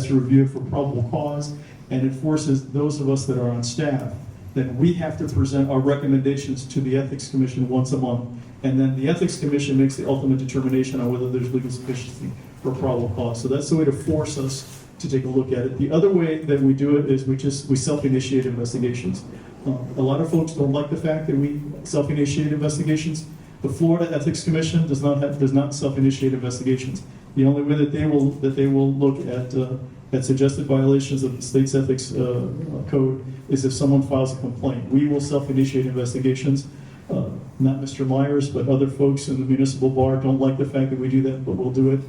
to review it for probable cause, and it forces those of us that are on staff, then we have to present our recommendations to the Ethics Commission once a month. And then the Ethics Commission makes the ultimate determination on whether there's legal sufficiency for probable cause. So that's the way to force us to take a look at it. The other way that we do it is we self-initiate investigations. A lot of folks don't like the fact that we self-initiate investigations. The Florida Ethics Commission does not self-initiate investigations. The only way that they will look at suggested violations of the state's ethics code is if someone files a complaint. We will self-initiate investigations. Not Mr. Myers, but other folks in the municipal bar don't like the fact that we do that, but we'll do it.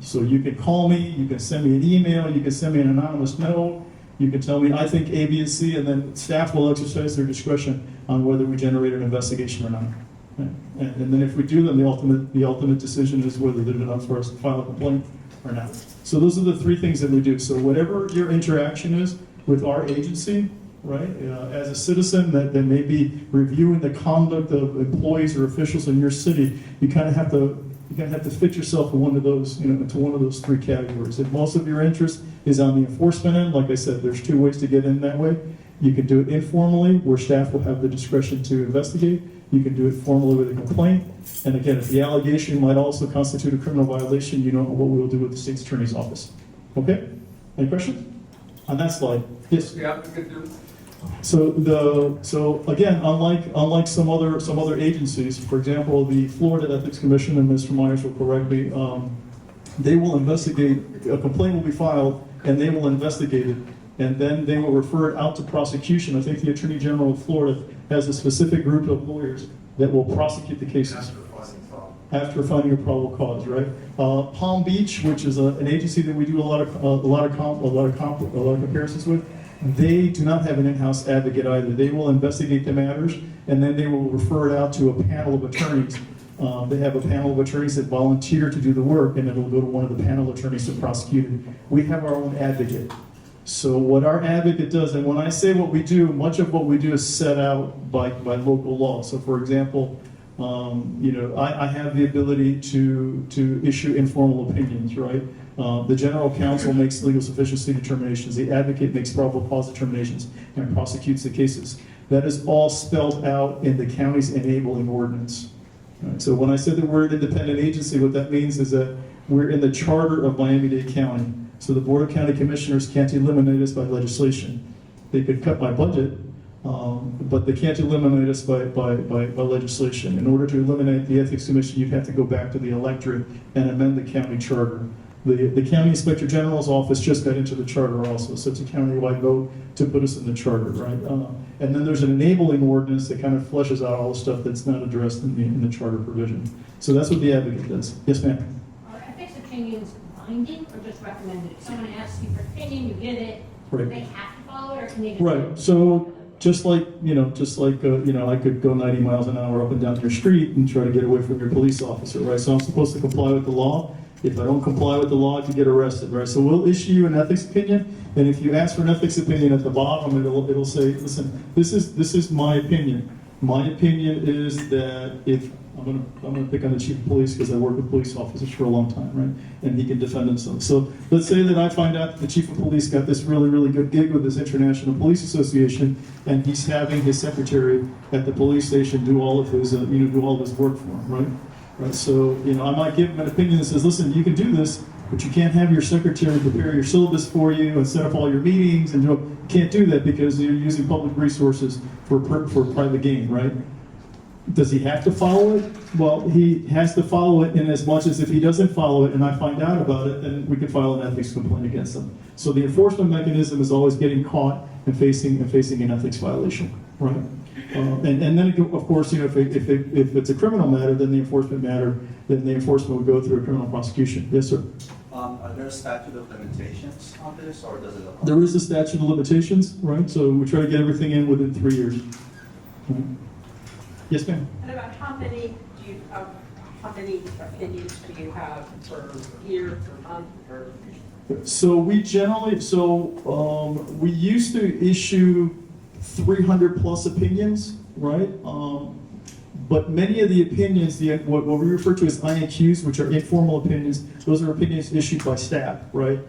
So you can call me, you can send me an email, you can send me an anonymous note, you can tell me I think A, B, and C, and then staff will exercise their discretion on whether we generate an investigation or not. Right? And then if we do, then the ultimate decision is whether there's enough for us to file a complaint or not. So those are the three things that we do. So whatever your interaction is with our agency, right, as a citizen that may be reviewing the conduct of employees or officials in your city, you kind of have to fit yourself in one of those, into one of those three categories. If most of your interest is on the enforcement end, like I said, there's two ways to get in that way. You can do it informally, where staff will have the discretion to investigate. You can do it formally with a complaint. And again, if the allegation might also constitute a criminal violation, you know what we'll do with the state's attorney's office. Okay? Any questions on that slide? Yes. Yeah, we could do. So again, unlike some other agencies, for example, the Florida Ethics Commission, and Mr. Myers will correct me, they will investigate. A complaint will be filed, and they will investigate it, and then they will refer it out to prosecution. I think the Attorney General of Florida has a specific group of lawyers that will prosecute the cases after finding a probable cause. Right? Palm Beach, which is an agency that we do a lot of comparisons with. They do not have an in-house advocate either. They will investigate the matters, and then they will refer it out to a panel of attorneys. They have a panel of attorneys that volunteer to do the work, and it'll go to one of the panel attorneys to prosecute it. We have our own advocate. So what our advocate does, and when I say what we do, much of what we do is set out by local law. So for example, I have the ability to issue informal opinions, right? The general counsel makes legal sufficiency determinations. The advocate makes probable cause determinations and prosecutes the cases. That is all spelled out in the county's enabling ordinance. Right? So when I said that we're an independent agency, what that means is that we're in the charter of Miami-Dade County. So the Board of County Commissioners can't eliminate us by legislation. They could cut my budget, but they can't eliminate us by legislation. In order to eliminate the Ethics Commission, you'd have to go back to the electorate and amend the county charter. The County Inspector General's office just got into the charter also, so it's a county-wide vote to put us in the charter, right? And then there's an enabling ordinance that kind of fleshes out all the stuff that's not addressed in the charter provision. So that's what the advocate does. Yes, ma'am? Are ethics opinions binding or just recommended? If someone asks you for opinion, you get it, Right. they have to follow it, or can they? Right. So just like I could go 90 miles an hour up and down your street and try to get away from your police officer, right? So I'm supposed to comply with the law. If I don't comply with the law, you get arrested, right? So we'll issue you an ethics opinion, and if you ask for an ethics opinion at the bottom, it'll say, listen, this is my opinion. My opinion is that if I'm gonna pick on the chief of police because I work with police officers for a long time, right? And he can defend himself. So let's say that I find out that the chief of police got this really, really good gig with this International Police Association, and he's having his secretary at the police station do all of his work for him, right? Right, so I might give him an opinion that says, listen, you can do this, but you can't have your secretary prepare your syllabus for you and set up all your meetings, and you can't do that because you're using public resources for private gain, right? Does he have to follow it? Well, he has to follow it in as much as if he doesn't follow it and I find out about it, then we can file an ethics complaint against him. So the enforcement mechanism is always getting caught and facing an ethics violation, right? And then, of course, if it's a criminal matter, then the enforcement would go through a criminal prosecution. Yes, sir. Are there statute of limitations on this, or does it apply? There is a statute of limitations, right? So we try to get everything in within 3 years. Right. Yes, ma'am. And about how many opinions do you have per year, per month, or? So we used to issue 300 plus opinions, right? But many of the opinions, what we refer to as INQs, which are informal opinions, those are opinions issued by staff, right?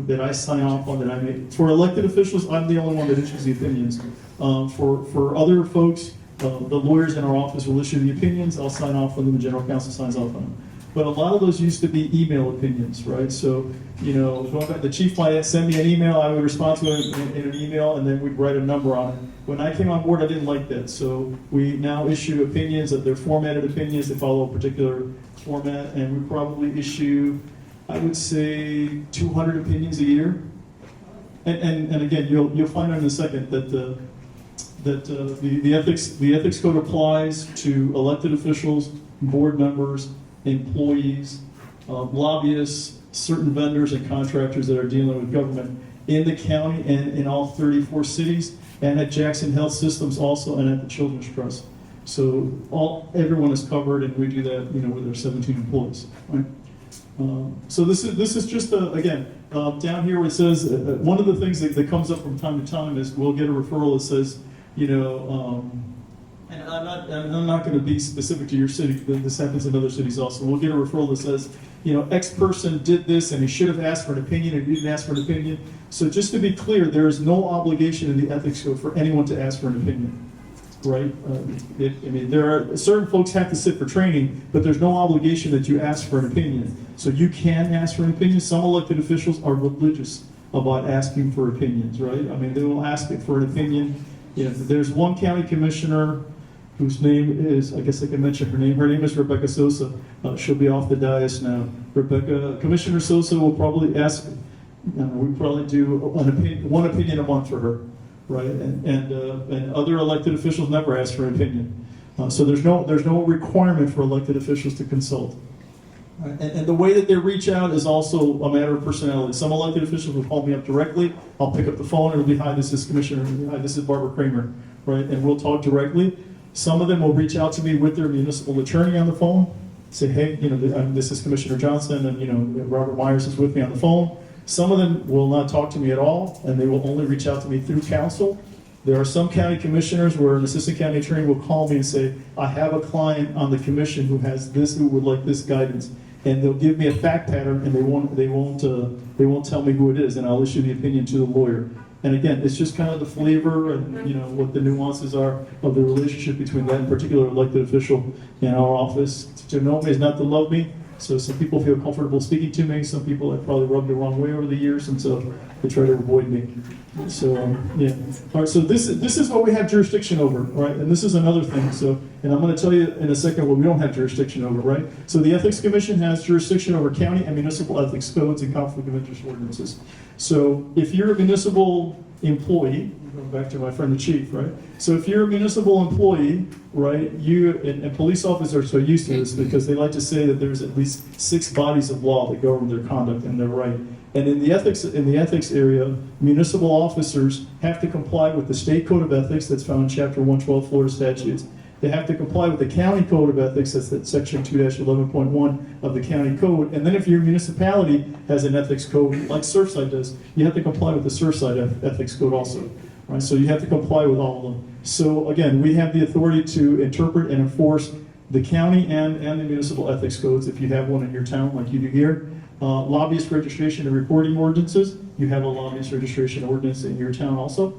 That I sign off on, that I make. For elected officials, I'm the only one that issues the opinions. For other folks, the lawyers in our office will issue the opinions, I'll sign off on them, the general counsel signs off on them. But a lot of those used to be email opinions, right? So, going back, the chief might send me an email, I would respond to it in an email, and then we'd write a number on it. When I came on board, I didn't like that. So we now issue opinions, that they're formatted opinions, they follow a particular format, and we probably issue, I would say, 200 opinions a year. And again, you'll find out in a second that the ethics code applies to elected officials, board members, employees, lobbyists, certain vendors and contractors that are dealing with government in the county and in all 34 cities, and at Jackson Health Systems also, and at the Children's Trust. So everyone is covered, and we do that, with our 17 employees. Right? So this is just again down here where it says one of the things that comes up from time to time is we'll get a referral that says, and I'm not going to be specific to your city, but this happens in other cities also. We'll get a referral that says, X person did this and he should have asked for an opinion and he didn't ask for an opinion. So just to be clear, there is no obligation in the ethics code for anyone to ask for an opinion, right? There are certain folks have to sit for training, but there's no obligation that you ask for an opinion. So you can ask for an opinion. Some elected officials are religious about asking for opinions, right? They will ask it for an opinion. There's one county commissioner whose name is, I guess I can mention her name. Her name is Rebecca Sosa. She'll be off the dais now. Commissioner Sosa will probably ask, we probably do one opinion a month for her, right? And other elected officials never ask for an opinion. So there's no requirement for elected officials to consult. Right? And the way that they reach out is also a matter of personality. Some elected officials will call me up directly. I'll pick up the phone and it'll be, hi, this is Commissioner, hi, this is Barbara Kramer, right? And we'll talk directly. Some of them will reach out to me with their municipal attorney on the phone, say, hey, this is Commissioner Johnson, and Robert Myers is with me on the phone. Some of them will not talk to me at all, and they will only reach out to me through counsel. There are some county commissioners where an assistant county attorney will call me and say, I have a client on the commission who has this, who would like this guidance, and they'll give me a fact pattern, and they won't tell me who it is, and I'll issue the opinion to the lawyer. And again, it's just kind of the flavor and what the nuances are of the relationship between that particular elected official and our office. To know me is not to love me. So some people feel comfortable speaking to me. Some people have probably rubbed the wrong way over the years, and so they try to avoid me. So yeah. All right. So this is what we have jurisdiction over, right? And this is another thing. So, and I'm going to tell you in a second what we don't have jurisdiction over, right? So the Ethics Commission has jurisdiction over county and municipal ethics codes and conflict of interest ordinances. So if you're a municipal employee, going back to my friend the chief, right? So if you're a municipal employee, right, and police officers are so used to this because they like to say that there's at least 6 bodies of law that govern their conduct and their right. And in the ethics area, municipal officers have to comply with the state code of ethics that's found in Chapter 112 Florida statutes. They have to comply with the county code of ethics, that's at Section 2-11.1 of the county code. And then if your municipality has an ethics code, like Surfside does, you have to comply with the Surfside ethics code also. Right? So you have to comply with all of them. So again, we have the authority to interpret and enforce the county and the municipal ethics codes if you have one in your town like you do here. Lobbyist registration and reporting ordinances, you have a lobbyist registration ordinance in your town also.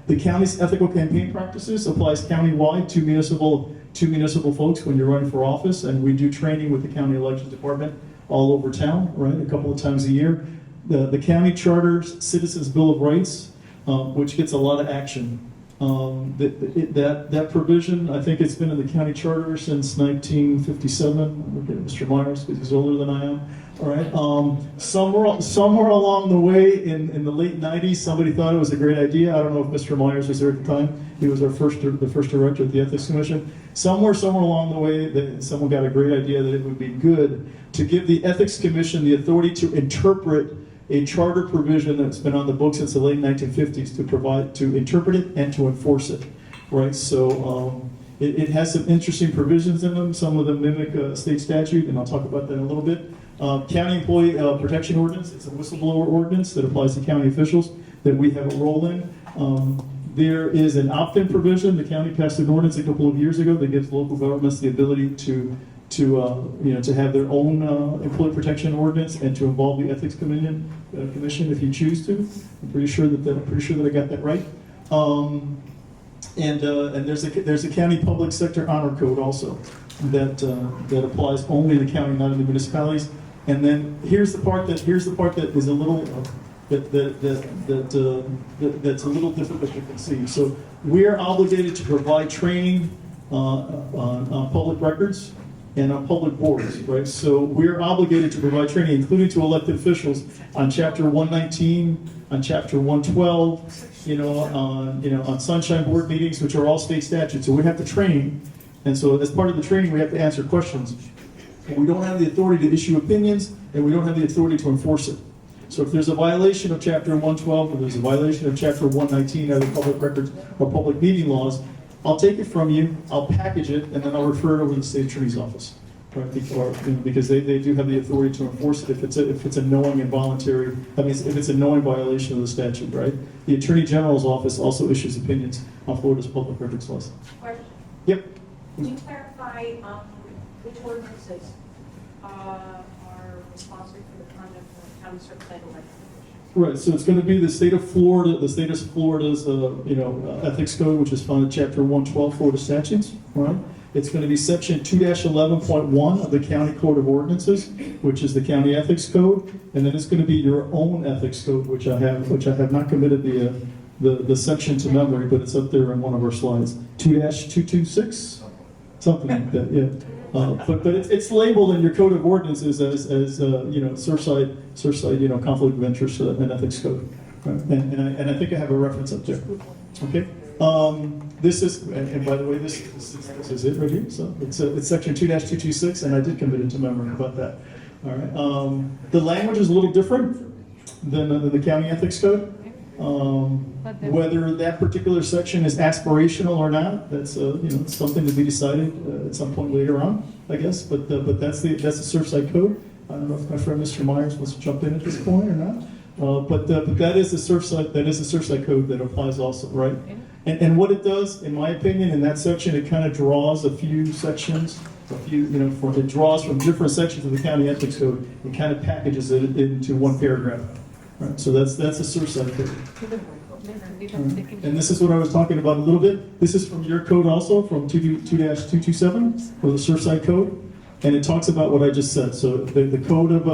The county's ethical campaign practices applies countywide to municipal folks when you're running for office, and we do training with the county elections department all over town, right, a couple of times a year. The county charters Citizens Bill of Rights, which gets a lot of action. That provision, I think it's been in the county charter since 1957. Look at Mr. Myers because he's older than I am. All right. Somewhere along the way in the late 90s, somebody thought it was a great idea. I don't know if Mr. Myers was there at the time. He was the first director of the Ethics Commission. Somewhere along the way, someone got a great idea that it would be good to give the Ethics Commission the authority to interpret a charter provision that's been on the books since the late 1950s to interpret it and to enforce it, right? So it has some interesting provisions in them. Some of them mimic a state statute, and I'll talk about that in a little bit. County Employee Protection Ordinance, it's a whistleblower ordinance that applies to county officials that we have a role in. There is an opt-in provision. The county passed an ordinance a couple of years ago that gives local governments the ability to have their own employee protection ordinance and to involve the ethics commission if you choose to. I'm pretty sure that I got that right. And there's a county public sector honor code also that applies only in the county, not in the municipalities. And then here's the part that is a little that's a little difficult to conceive. So we are obligated to provide training on public records and on public boards, right? So we're obligated to provide training, including to elected officials, on Chapter 119, on Chapter 112, on Sunshine Board meetings, which are all state statutes. So we have to train, and so as part of the training, we have to answer questions. And we don't have the authority to issue opinions, and we don't have the authority to enforce it. So if there's a violation of Chapter 112, or there's a violation of Chapter 119, either public records or public meeting laws, I'll take it from you, I'll package it, and then I'll refer it over to the state attorney's office, right? Because they do have the authority to enforce it if it's a knowing and voluntary. I mean, if it's a knowing violation of the statute, right? The Attorney General's office also issues opinions on Florida's public records laws. Question. Yep. Can you clarify which ordinances are responsible for the conduct of county certified elected officials? Right, so it's going to be the state of Florida's ethics code, which is found in Chapter 112 Florida statutes, right? It's going to be Section 2-11.1 of the County Code of Ordinances, which is the county ethics code, and then it's going to be your own ethics code, which I have not committed the section to memory, but it's up there in one of our slides. 2-226, something like that, yeah. But it's labeled in your code of ordinances as Surfside, conflict of interest and ethics code, right? And I think I have a reference up there. Okay. This is, and by the way, this is it right here. So it's section 2-226, and I did commit it to memory about that. All right. The language is a little different than the county ethics code. Whether that particular section is aspirational or not, that's something to be decided at some point later on, I guess. But that's the Surfside code. I don't know if my friend Mr. Myers wants to jump in at this point or not. But that is the Surfside code that applies also, right? And what it does, in my opinion, in that section, it kind of draws a few sections, it draws from different sections of the county ethics code and kind of packages it into one paragraph. Right, so that's a Surfside code. Right. And this is what I was talking about a little bit. This is from your code also, from 2-227, or the Surfside code, and it talks about what I just said. So the code of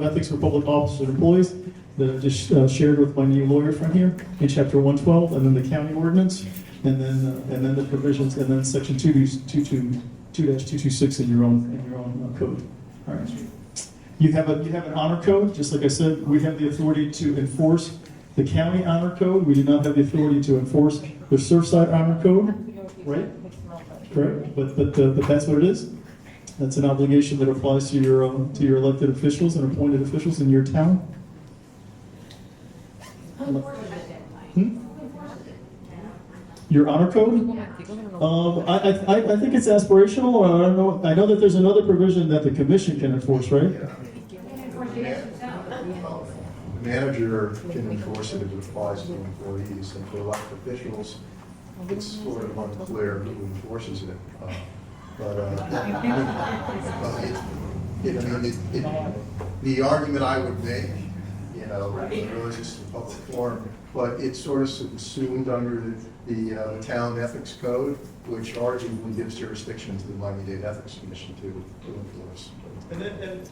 ethics for public officers and employees that I just shared with my new lawyer friend here in Chapter 112, and then the county ordinance, and then the provisions, and then Section 2-226 in your own code. All right. You have an honor code, just like I said. We have the authority to enforce the county honor code. We do not have the authority to enforce the Surfside honor code, right? Correct. But that's what it is. That's an obligation that applies to your elected officials and appointed officials in your town. Your honor code? I think it's aspirational, or I don't know. I know that there's another provision that the commission can enforce, right? The manager can enforce it if it applies to employees, and for elected officials, it's sort of unclear who enforces it. The argument I would make, I realize this is a public forum, but it's sort of subsumed under the town ethics code, which arguably gives jurisdiction to the Miami-Dade Ethics Commission to enforce. And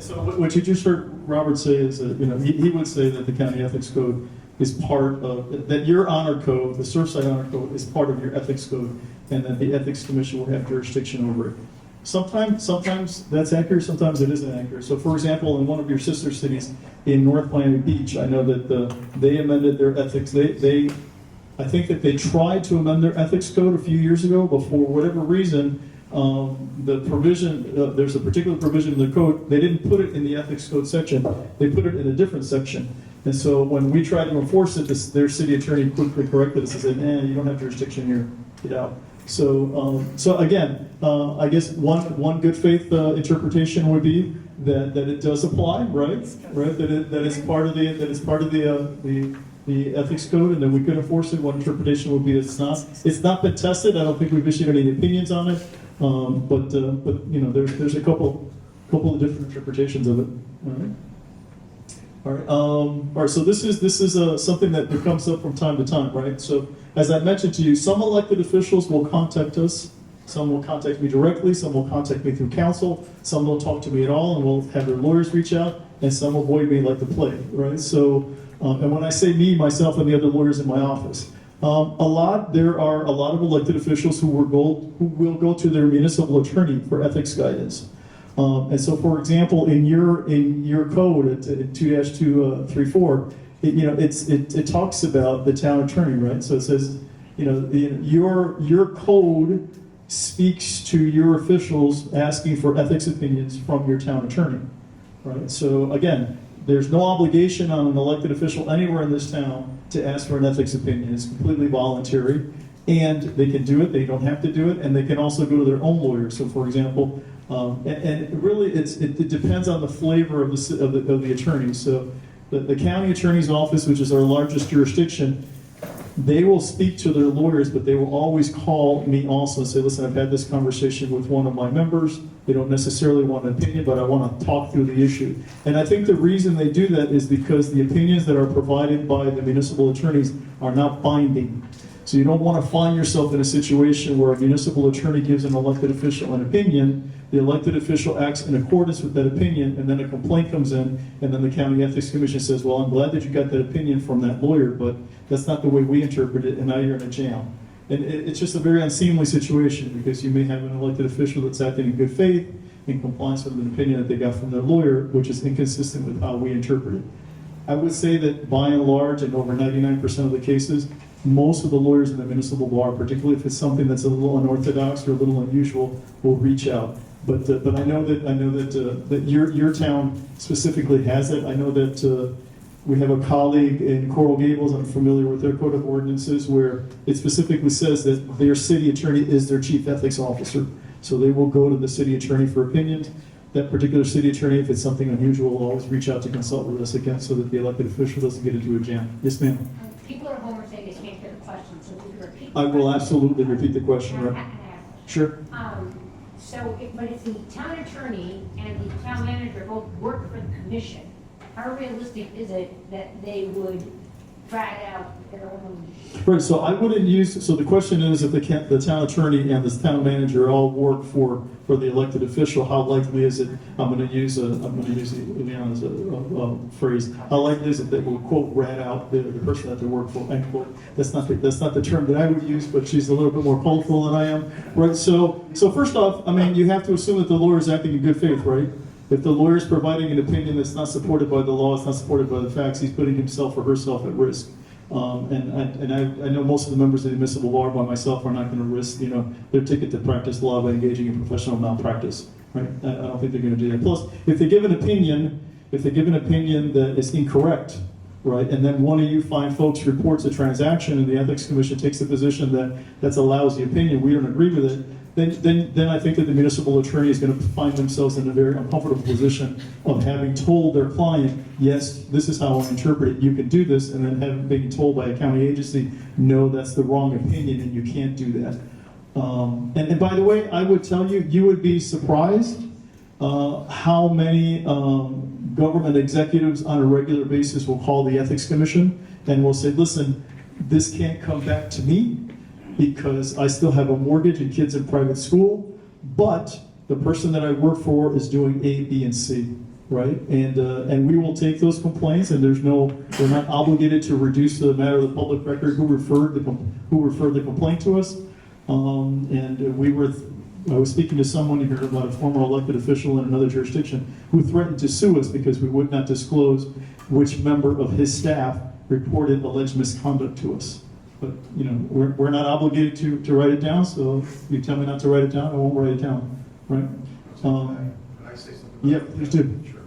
so what you just heard Robert say is that, he would say that the county ethics code is part of, that your honor code, the Surfside honor code, is part of your ethics code, and that the ethics commission will have jurisdiction over it. Sometimes that's accurate, sometimes it isn't accurate. So for example, in one of your sister cities in North Miami Beach, I know that they amended their ethics. I think that they tried to amend their ethics code a few years ago, but for whatever reason, the provision, there's a particular provision in the code, they didn't put it in the ethics code section, they put it in a different section. And so when we tried to enforce it, their city attorney quickly corrected us and said, you don't have jurisdiction here, get out. So again, I guess one good faith interpretation would be that it does apply, right? That it's part of the the ethics code, and then we could enforce it. One interpretation would be it's not been tested. I don't think we've issued any opinions on it, but you know, there's a couple of different interpretations of it. All right. All right. So this is something that comes up from time to time, right? So as I mentioned to you, some elected officials will contact us. Some will contact me directly. Some will contact me through counsel. Some don't talk to me at all, and will have their lawyers reach out. And some avoid me like the plague, right? So, and when I say me, myself, and the other lawyers in my office, there are a lot of elected officials who will go to their municipal attorney for ethics guidance. And so, for example, in your code at 2-234, it talks about the town attorney, right? So it says, your code speaks to your officials asking for ethics opinions from your town attorney, right? So again, there's no obligation on an elected official anywhere in this town to ask for an ethics opinion. It's completely voluntary, and they can do it. They don't have to do it, and they can also go to their own lawyer. So, for example, and really, it depends on the flavor of the attorney. So, the county attorney's office, which is our largest jurisdiction, they will speak to their lawyers, but they will always call me also and say, listen, I've had this conversation with one of my members. They don't necessarily want an opinion, but I want to talk through the issue. And I think the reason they do that is because the opinions that are provided by the municipal attorneys are not binding. So you don't want to find yourself in a situation where a municipal attorney gives an elected official an opinion, the elected official acts in accordance with that opinion, and then a complaint comes in, and then the County Ethics Commission says, well, I'm glad that you got that opinion from that lawyer, but that's not the way we interpret it, and now you're in a jam. And it's just a very unseemly situation, because you may have an elected official that's acting in good faith, in compliance with an opinion that they got from their lawyer, which is inconsistent with how we interpret it. I would say that by and large, in over 99% of the cases, most of the lawyers in the municipal bar, particularly if it's something that's a little unorthodox or a little unusual, will reach out. But I know that your town specifically has it. I know that we have a colleague in Coral Gables. I'm familiar with their code of ordinances, where it specifically says that their city attorney is their chief ethics officer. So they will go to the city attorney for opinions. That particular city attorney, if it's something unusual, will always reach out to consult with us again, so that the elected official doesn't get into a jam. Yes, ma'am. People at home are saying they can't hear the question, so if you could repeat. I will absolutely repeat the question. Right? Sure. But if the town attorney and the town manager both work for the commission, how realistic is it that they would drag out their own? Right, so I wouldn't use, so the question is, if the town attorney and the town manager all work for the elected official, how likely is it, I'm gonna use Leon's phrase, how likely is it that we'll, quote, rat out the person that they work for, end quote. That's not the term that I would use, but she's a little bit more colorful than I am, right? So first off, I mean, you have to assume that the lawyer is acting in good faith, right? If the lawyer is providing an opinion that's not supported by the law, it's not supported by the facts, he's putting himself or herself at risk. And I know most of the members of the municipal bar, by myself, are not going to risk, their ticket to practice law by engaging in professional malpractice, right? I don't think they're going to do that. Plus, if they give an opinion that is incorrect, right, and then one of you fine folks reports a transaction, and the Ethics Commission takes the position that that's a lousy opinion, we don't agree with it, then I think that the municipal attorney is going to find themselves in a very uncomfortable position of having told their client, yes, this is how I interpret it, you can do this, and then being told by a county agency, no, that's the wrong opinion and you can't do that. And by the way, I would tell you, you would be surprised how many government executives on a regular basis will call the Ethics Commission and will say, listen, this can't come back to me, because I still have a mortgage and kids in private school, but the person that I work for is doing A, B, and C, right? And we will take those complaints, and we're not obligated to reduce the matter of the public record who referred the complaint to us. I was speaking to someone here about a former elected official in another jurisdiction who threatened to sue us because we would not disclose which member of his staff reported alleged misconduct to us. But, we're not obligated to write it down, so if you tell me not to write it down, I won't write it down, right? Can I say something? Yeah, please do. Sure.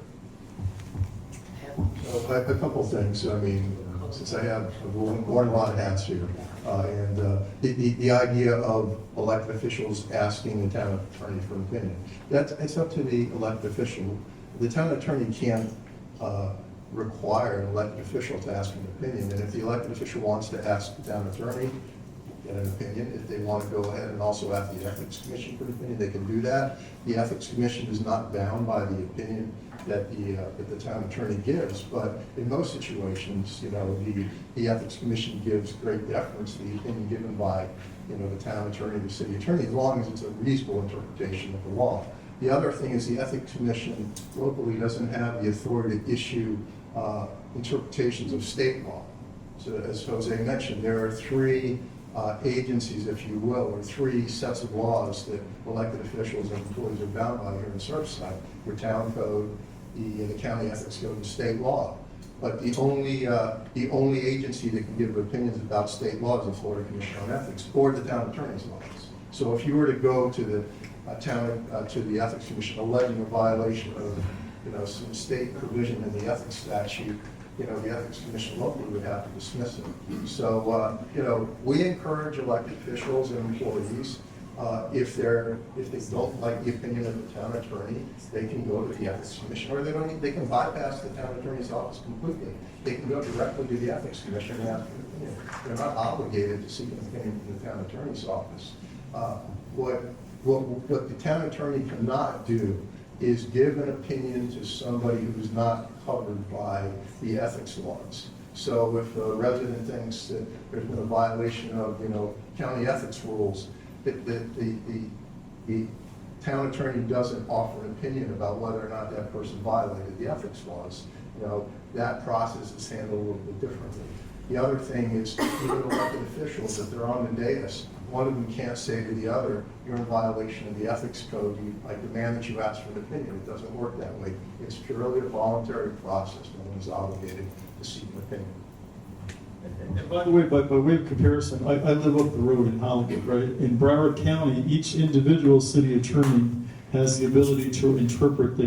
So, a couple things. I mean, since I've worn a lot of hats here, and the idea of elected officials asking the town attorney for an opinion, it's up to the elected official. The town attorney can't require an elected official to ask an opinion. And if the elected official wants to ask the town attorney, get an opinion. If they want to go ahead and also ask the Ethics Commission for an opinion, they can do that. The Ethics Commission is not bound by the opinion that the town attorney gives, but in most situations, the Ethics Commission gives great deference to the opinion given by, the town attorney, the city attorney, as long as it's a reasonable interpretation of the law. The other thing is the Ethics Commission locally doesn't have the authority to issue interpretations of state law. So as Jose mentioned, there are three agencies, if you will, or three sets of laws that elected officials and employees are bound by here in Surfside: your town code, the county ethics code, and state law. But the only agency that can give opinions about state law is the Florida Commission on Ethics or the town attorney's office. So if you were to go to the to the Ethics Commission alleging a violation of some state provision in the ethics statute, the Ethics Commission locally would have to dismiss it. So, we encourage elected officials and employees, if they don't like the opinion of the town attorney, they can go to the Ethics Commission, or they can bypass the town attorney's office completely. They can go directly to the Ethics Commission and ask for an opinion. They're not obligated to seek an opinion from the town attorney's office. What the town attorney cannot do is give an opinion to somebody who's not covered by the ethics laws. So if a resident thinks that there's been a violation of, county ethics rules, the town attorney doesn't offer an opinion about whether or not that person violated the ethics laws. That process is handled a little bit differently. The other thing is, even elected officials, if they're on the dais, one of them can't say to the other, you're in violation of the ethics code, I demand that you ask for an opinion. It doesn't work that way. It's purely a voluntary process. No one is obligated to seek an opinion. And by the way, by way of comparison, I live up the road in Hollywood, right? In Broward County, each individual city attorney has the ability to interpret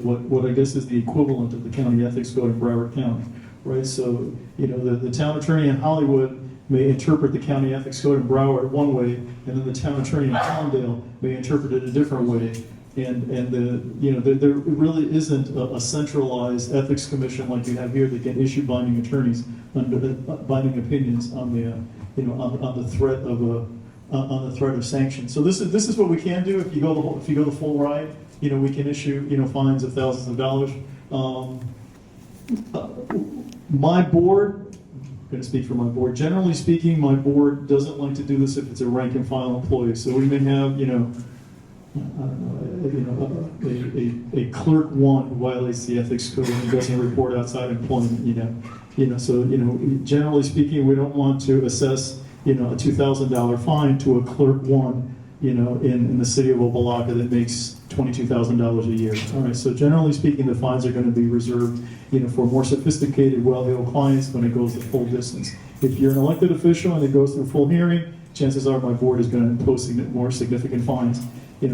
what I guess is the equivalent of the county ethics code in Broward County, right? So, the town attorney in Hollywood may interpret the county ethics code in Broward one way, and then the town attorney in Allendale may interpret it a different way. And there really isn't a centralized ethics commission like you have here that can issue binding binding opinions on the threat of sanction. So this is what we can do if you go the full ride. We can issue fines of thousands of dollars. My board. I'm going to speak for my board. Generally speaking, my board doesn't like to do this if it's a rank and file employee. So we may have, a clerk one who violates the ethics code and doesn't report outside employment. So generally speaking, we don't want to assess a $2,000 fine to a clerk one, in the city of Opa-locka that makes $22,000 a year. All right. So generally speaking, the fines are going to be reserved, for more sophisticated, well-heeled clients when it goes the full distance. If you're an elected official and it goes through full hearing, chances are my board is going to impose more significant fines.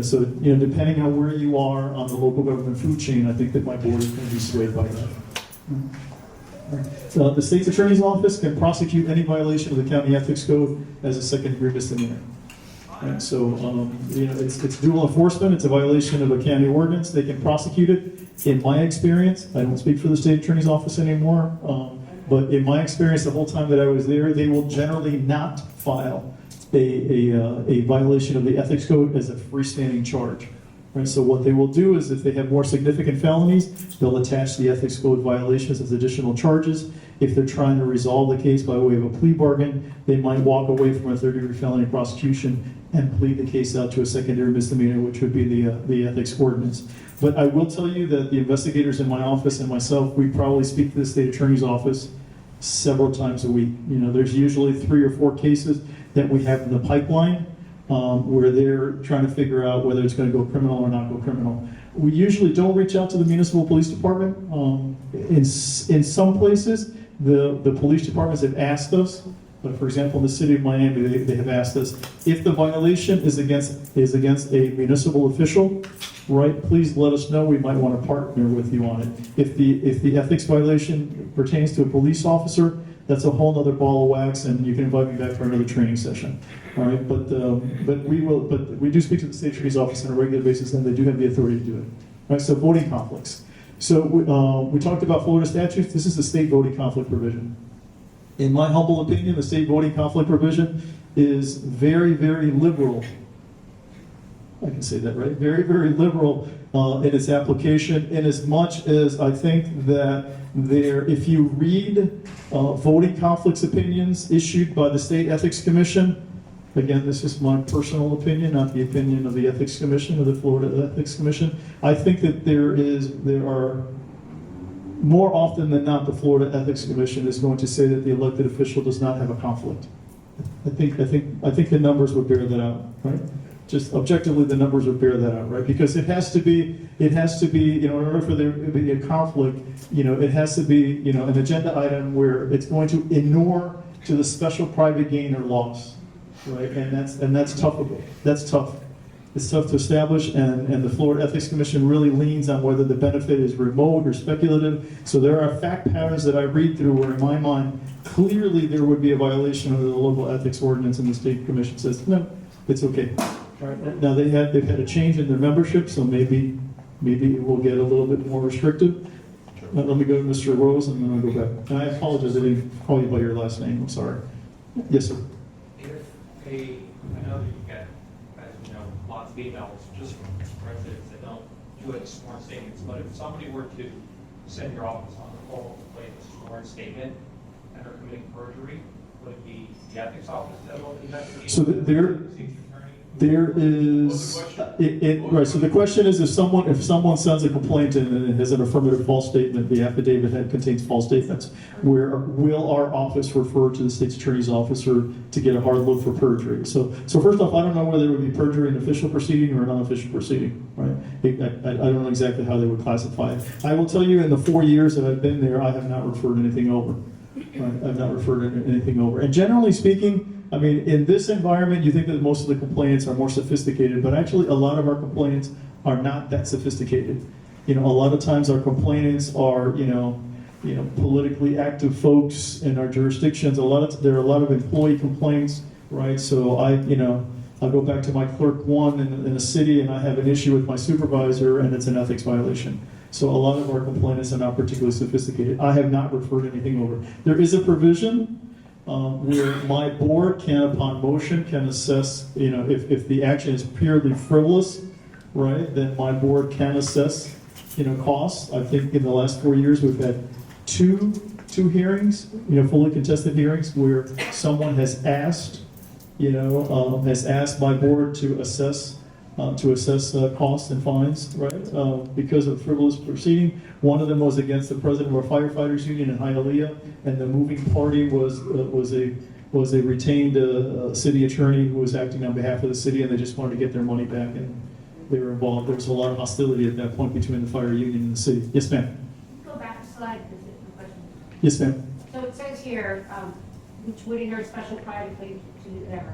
So depending on where you are on the local government food chain, I think that my board is going to be swayed by that. So the state's attorney's office can prosecute any violation of the county ethics code as a second-degree misdemeanor. Right, so it's dual enforcement. It's a violation of a county ordinance. They can prosecute it. In my experience, I don't speak for the state attorney's office anymore, but in my experience, the whole time that I was there, they will generally not file a violation of the ethics code as a freestanding charge. Right, so what they will do is, if they have more significant felonies, they'll attach the ethics code violations as additional charges. If they're trying to resolve the case by way of a plea bargain, they might walk away from a third-degree felony prosecution and plead the case out to a secondary misdemeanor, which would be the ethics ordinance. But I will tell you that the investigators in my office and myself, we probably speak to the state attorney's office several times a week. There's usually 3 or 4 cases that we have in the pipeline where they're trying to figure out whether it's going to go criminal or not go criminal. We usually don't reach out to the municipal police department. In some places, the police departments have asked us, but for example, in the city of Miami, they have asked us, if the violation is against a municipal official, right, please let us know. We might want to partner with you on it. If the ethics violation pertains to a police officer, that's a whole other ball of wax, and you can invite me back for another training session. All right, but we do speak to the state attorney's office on a regular basis, and they do have the authority to do it. All right, so voting conflicts. So we talked about Florida statutes. This is the state voting conflict provision. In my humble opinion, the state voting conflict provision is very, very liberal. I can say that, right? Very, very liberal in its application, in as much as I think that if you read voting conflicts opinions issued by the State Ethics Commission, again, this is my personal opinion, not the opinion of the Ethics Commission or the Florida Ethics Commission. I think that there are, more often than not, the Florida Ethics Commission is going to say that the elected official does not have a conflict. I think the numbers would bear that out, right? Just objectively, the numbers would bear that out, right? Because it has to be, in order for there to be a conflict, it has to be, an agenda item where it's going to inure to the special private gain or loss, right? And that's tough. That's tough. It's tough to establish, and the Florida Ethics Commission really leans on whether the benefit is remote or speculative. So there are fact patterns that I read through where, in my mind, clearly there would be a violation of the local ethics ordinance, and the state commission says, no, it's okay. All right. Now they've had a change in their membership, so maybe it will get a little bit more restrictive. Let me go to Mr. Rose, and then I'll go back. And I apologize, I didn't call you by your last name. I'm sorry. Yes, sir. If I know that you get, as you know, lots of emails just from residents that don't do it sworn statements, but if somebody were to send your office on the call to play a sworn statement and they're committing perjury, would it be the ethics office that will investigate? So there is, right, so the question is if someone sends a complaint and it has an affirmative false statement, the affidavit contains false statements, will our office refer to the state's attorney's office to get a hard look for perjury? So first off, I don't know whether it would be perjury an official proceeding or an unofficial proceeding, right? I don't know exactly how they would classify it. I will tell you, in the 4 years that I've been there, I have not referred anything over. Right? I've not referred anything over. And generally speaking, I mean, in this environment, you think that most of the complaints are more sophisticated, but actually a lot of our complaints are not that sophisticated. A lot of times our complainants are, politically active folks in our jurisdictions. There are a lot of employee complaints, right? So I'll go back to my clerk one in a city, and I have an issue with my supervisor, and it's an ethics violation. So a lot of our complainants are not particularly sophisticated. I have not referred anything over. There is a provision where my board can, upon motion, can assess, if the action is purely frivolous, right, then my board can assess, costs. I think in the last 4 years, we've had two hearings, fully contested hearings, where someone has asked my board to assess costs and fines, right, because of frivolous proceeding. One of them was against the president of our firefighters union in Hialeah, and the moving party was a retained city attorney who was acting on behalf of the city, and they just wanted to get their money back, and they were involved. There was a lot of hostility at that point between the fire union and the city. Yes, ma'am. Go back a slide, because it's a question. Yes, ma'am. So it says here, which would inure special privately to whatever,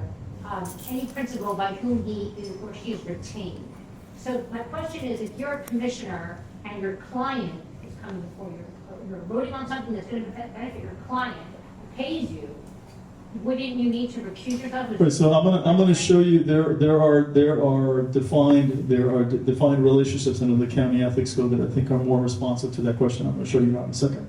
any principal by whom he is or she is retained. So my question is, if you're a commissioner and your client is coming before you're voting on something that's going to benefit your client, who pays you, wouldn't you need to recuse yourself? Right, so I'm gonna show you there are defined relationships under the county ethics code that I think are more responsive to that question. I'm gonna show you that in a second.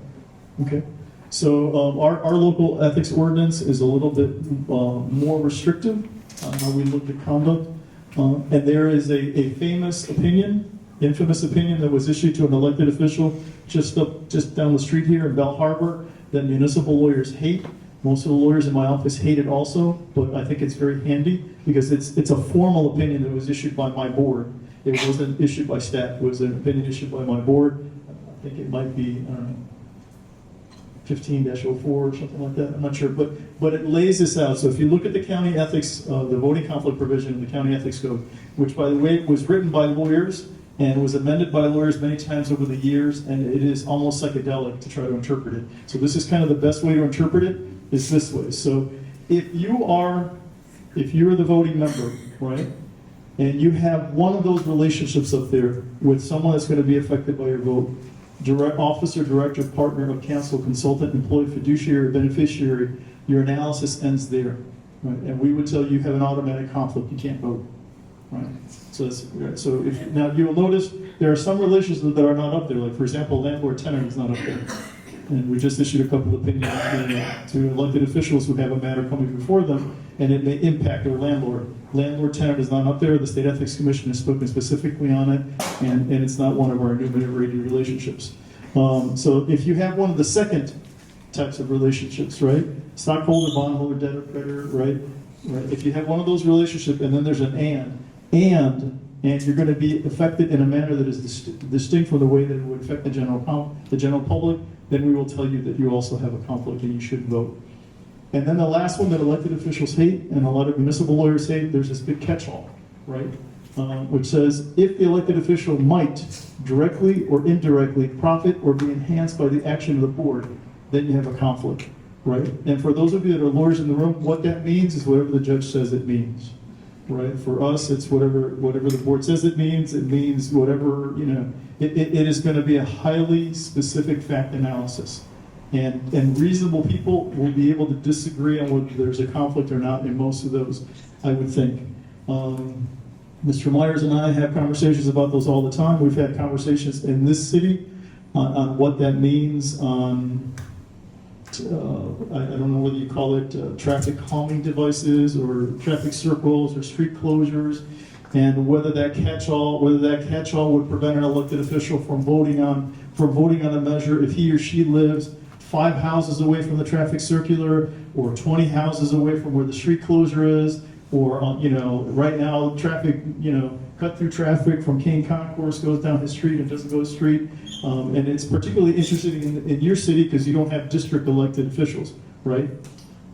Okay. So our local ethics ordinance is a little bit more restrictive on how we look at conduct. And there is a infamous opinion that was issued to an elected official just down the street here in Bell Harbor that municipal lawyers hate. Most of the lawyers in my office hate it also, but I think it's very handy because it's a formal opinion that was issued by my board. It wasn't issued by staff. It was an opinion issued by my board. I think it might be, I don't know, 15-04 or something like that. I'm not sure, but it lays this out. So if you look at the county ethics, the voting conflict provision in the county ethics code, which by the way was written by lawyers and was amended by lawyers many times over the years, and it is almost psychedelic to try to interpret it. So this is kind of the best way to interpret it, is this way. So if you're the voting member, right, and you have one of those relationships up there with someone that's going to be affected by your vote, direct officer, director, partner of counsel, consultant, employee, fiduciary, beneficiary, your analysis ends there. Right? And we would tell you have an automatic conflict, you can't vote. right? So if, now you'll notice there are some relationships that are not up there, like for example, landlord-tenant is not up there. And we just issued a couple of opinions to elected officials who have a matter coming before them, and it may impact their landlord. Landlord-tenant is not up there, the State Ethics Commission has spoken specifically on it, and it's not one of our enumerated relationships. So if you have one of the second types of relationships, right? Stockholder, bondholder, debtor, creditor, right? If you have one of those relationships, and then there's an and you're going to be affected in a manner that is distinct from the way that it would affect the general public, then we will tell you that you also have a conflict and you shouldn't vote. And then the last one that elected officials hate, and a lot of municipal lawyers hate, there's this big catch-all, right? Which says, if the elected official might directly or indirectly profit or be enhanced by the action of the board, then you have a conflict, right? And for those of you that are lawyers in the room, what that means is whatever the judge says it means, right? For us, it's whatever the board says it means whatever, it is going to be a highly specific fact analysis. And reasonable people will be able to disagree on whether there's a conflict or not in most of those, I would think. Mr. Myers and I have conversations about those all the time. We've had conversations in this city on what that means on, I don't know whether you call it traffic calming devices or traffic circles or street closures, and whether that catch-all would prevent an elected official from voting on a measure if he or she lives 5 houses away from the traffic circular, or 20 houses away from where the street closure is, or right now traffic, cut through traffic from Kane Concourse goes down his street and doesn't go to street. And it's particularly interesting in your city because you don't have district elected officials, right?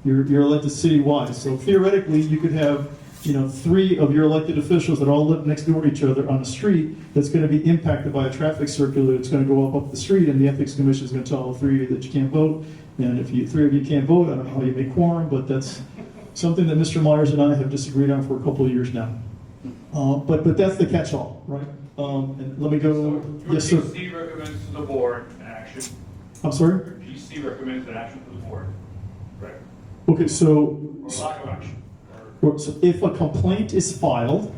You're elected citywide. So theoretically, you could have 3 of your elected officials that all live next door to each other on a street that's going to be impacted by a traffic circular that's going to go up the street, and the Ethics Commission is going to tell all 3 of you that you can't vote. And if 3 of you can't vote, I don't know how you make quorum, but that's something that Mr. Myers and I have disagreed on for a couple of years now. But that's the catch-all, right? And let me go. Yes, sir. Your GC recommends to the board an action. I'm sorry? Your GC recommends an action to the board. Right. Okay, so Or lack of action. So if a complaint is filed,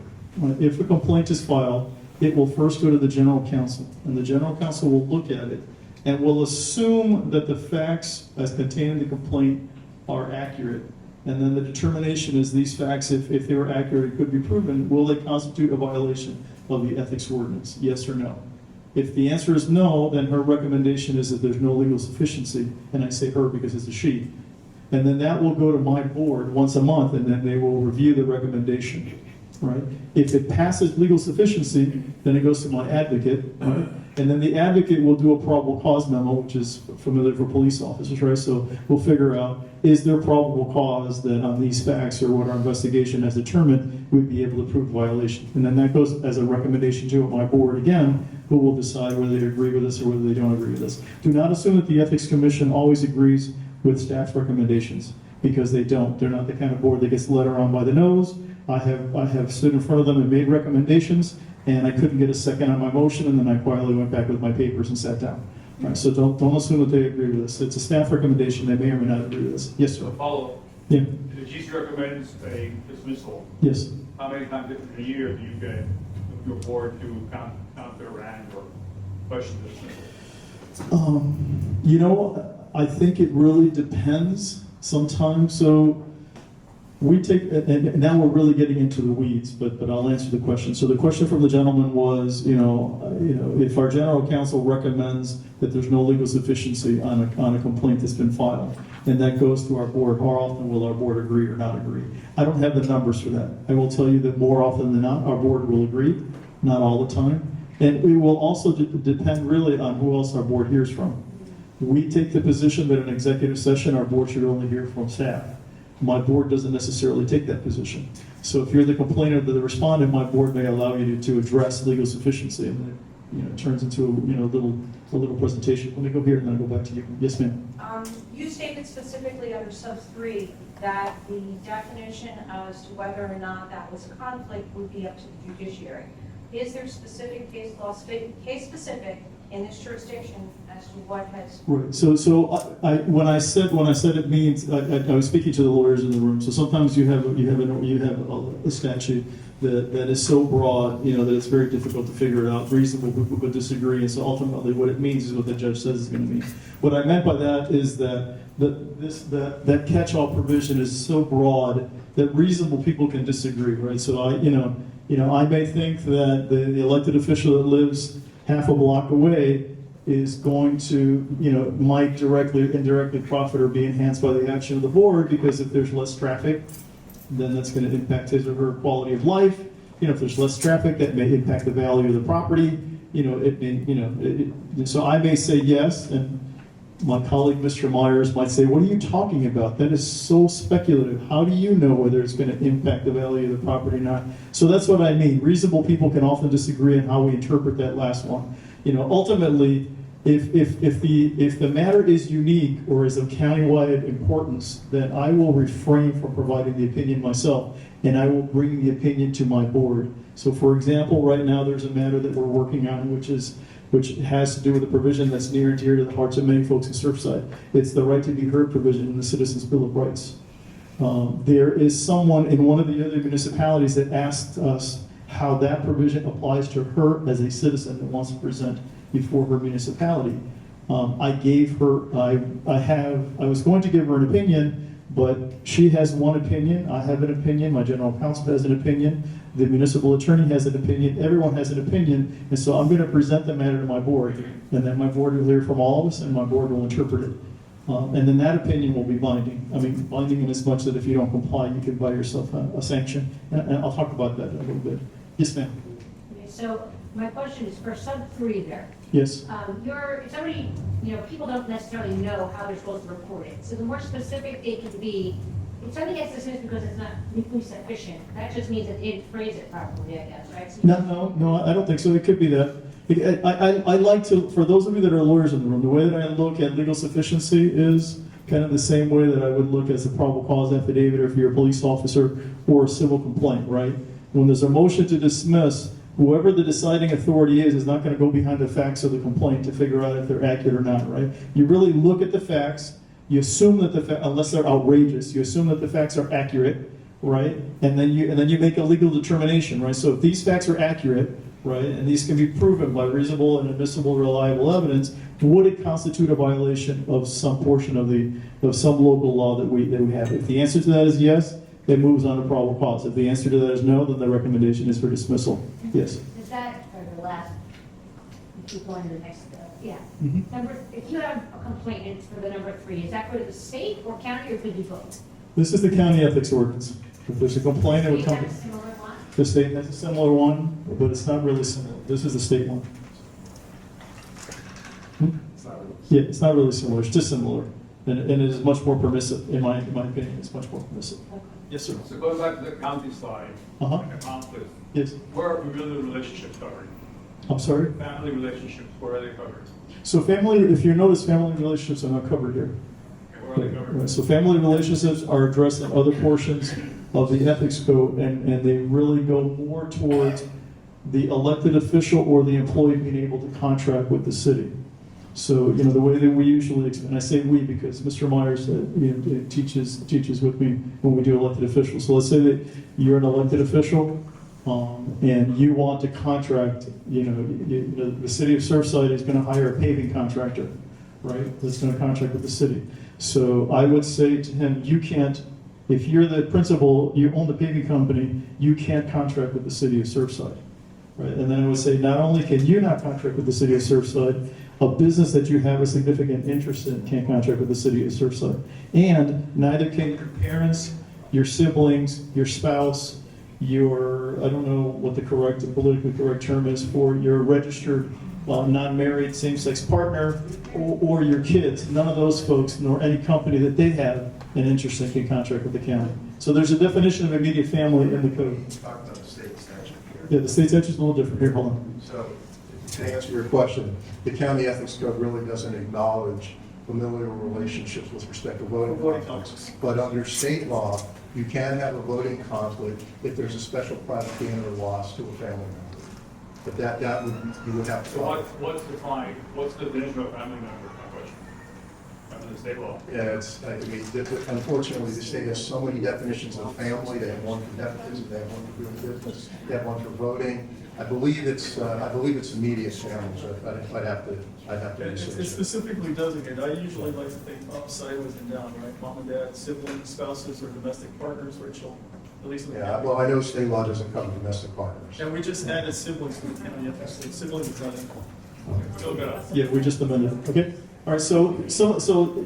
it will first go to the general counsel, and the general counsel will look at it and will assume that the facts as contained in the complaint are accurate. And then the determination is these facts, if they were accurate, it could be proven, will they constitute a violation of the ethics ordinance, yes or no? If the answer is no, then her recommendation is that there's no legal sufficiency, and I say her because it's a she. And then that will go to my board once a month, and then they will review the recommendation, right? If it passes legal sufficiency, then it goes to my advocate, right? And then the advocate will do a probable cause memo, which is familiar for police officers, right? So we'll figure out, is there probable cause that on these facts or what our investigation has determined, we'd be able to prove violation. And then that goes as a recommendation to my board again, who will decide whether they agree with us or whether they don't agree with us. Do not assume that the Ethics Commission always agrees with staff recommendations, because they don't. They're not the kind of board that gets led around by the nose. I have stood in front of them and made recommendations, and I couldn't get a second on my motion, and then I quietly went back with my papers and sat down. Right, so don't assume that they agree with us. It's a staff recommendation. They may or may not agree with us. Yes, sir. Follow-up. Yeah. The GC recommends a dismissal. Yes. How many times in a year do you get your board to counter and or question the dismissal? I think it really depends sometimes. So we take, and now we're really getting into the weeds, but I'll answer the question. So the question from the gentleman was, if our general counsel recommends that there's no legal sufficiency on a complaint that's been filed, and that goes to our board, how often will our board agree or not agree? I don't have the numbers for that. I will tell you that more often than not, our board will agree, not all the time. And it will also depend really on who else our board hears from. We take the position that in executive session, our board should only hear from staff. My board doesn't necessarily take that position. So if you're the complainant or the respondent, my board may allow you to address legal sufficiency, and it turns into a little presentation. Let me go here and then I'll go back to you. Yes, ma'am. You stated specifically under sub 3 that the definition as to whether or not that was a conflict would be up to the judiciary. Is there specific case specific in this jurisdiction as to what has, Right, so when I said it means, I was speaking to the lawyers in the room, so sometimes you have a statute that is so broad, that it's very difficult to figure it out, reasonable people could disagree, and so ultimately what it means is what the judge says it's gonna mean. What I meant by that is that catch-all provision is so broad that reasonable people can disagree, right? So I may think that the elected official that lives half a block away is going to, might directly or indirectly profit or be enhanced by the action of the board, because if there's less traffic, then that's going to impact his or her quality of life. If there's less traffic, that may impact the value of the property. So I may say yes, and my colleague, Mr. Myers, might say, what are you talking about? That is so speculative. How do you know whether it's going to impact the value of the property or not? So that's what I mean. Reasonable people can often disagree on how we interpret that last one. Ultimately, if the matter is unique or is of countywide importance, then I will refrain from providing the opinion myself, and I will bring the opinion to my board. So for example, right now there's a matter that we're working on which has to do with a provision that's near and dear to the hearts of many folks in Surfside. It's the right to be heard provision in the Citizens Bill of Rights. There is someone in one of the other municipalities that asked us how that provision applies to her as a citizen that wants to present before her municipality. I was going to give her an opinion, but she has one opinion, I have an opinion, my general counsel has an opinion, the municipal attorney has an opinion, everyone has an opinion, and so I'm going to present the matter to my board, and then my board will hear from all of us, and my board will interpret it. And then that opinion will be binding. I mean, binding in as much that if you don't comply, you can buy yourself a sanction. And I'll talk about that in a little bit. Yes, ma'am. Okay, so my question is for sub 3 there. Yes. Somebody, people don't necessarily know how they're supposed to report it. So the more specific they can be, if something gets dismissed because it's not legally sufficient, that just means that they didn't phrase it properly, I guess, right? So No, I don't think so. It could be that. I like to, for those of you that are lawyers in the room, the way that I look at legal sufficiency is kind of the same way that I would look as a probable cause affidavit, or if you're a police officer or a civil complaint, right? When there's a motion to dismiss, whoever the deciding authority is not going to go behind the facts of the complaint to figure out if they're accurate or not, right? You really look at the facts, you assume that unless they're outrageous, you assume that the facts are accurate, right? And then you make a legal determination, right? So if these facts are accurate, right, and these can be proven by reasonable and admissible reliable evidence, would it constitute a violation of some portion of some local law that we have? If the answer to that is yes, it moves on to probable cause. If the answer to that is no, then the recommendation is for dismissal. Yes. Is that, or the last, keep going to the next, yeah. Mm-hmm. If you have a complaint and it's for the number 3, is that for the state or county, or could you both? This is the county ethics ordinance. If there's a complaint, it would Do you come. have a similar one? The state has a similar one, but it's not really similar. This is the state one. Yeah, it's not really similar. It's just similar, and it is much more permissive, in my opinion. It's much more permissive. Yes, sir. So going back to the county side, Uh-huh. like a conflict, Yes. where are familial relationships covered? I'm sorry. Family relationships, where are they covered? So family, if you notice, family relationships are not covered here. Okay, where are they covered? Right, so family relationships are addressed in other portions of the ethics code, and they really go more towards the elected official or the employee being able to contract with the city. So, the way that we usually, and I say we because Mr. Myers teaches with me when we do elected officials. So let's say that you're an elected official, and you want to contract, the city of Surfside is going to hire a paving contractor, right? That's going to contract with the city. So I would say to him, you can't, if you're the principal, you own the paving company, you can't contract with the city of Surfside, right? And then I would say, not only can you not contract with the city of Surfside, a business that you have a significant interest in can't contract with the city of Surfside. And neither can your parents, your siblings, your spouse, I don't know what the politically correct term is for your registered non-married same-sex partner, or your kids. None of those folks, nor any company that they have an interest in, can contract with the county. So there's a definition of immediate family in the code. Talk about the state statute here. Yeah, the state statute is a little different. Here, hold on. So, to answer your question, the county ethics code really doesn't acknowledge familial relationships with respect to voting conflicts. But under state law, you can have a voting conflict if there's a special private gain or loss to a family member. But that would, you would have to. So what's defined, what's the definition of family member, my question? Under the state law? Yeah, I mean, unfortunately, the state has so many definitions of family. They have one for nepotism, they have one for doing business, they have one for voting. I believe it's immediate family, so I'd have to It's research. specifically designated. I usually like to think up, sideways, and down, right? Mom and dad, siblings, spouses, or domestic partners, or children, at least. in the Yeah, county. well, I know state law doesn't cover domestic partners. And we just added siblings to the county, siblings is not in. Still good. Yeah, we just amended it, okay? All right, so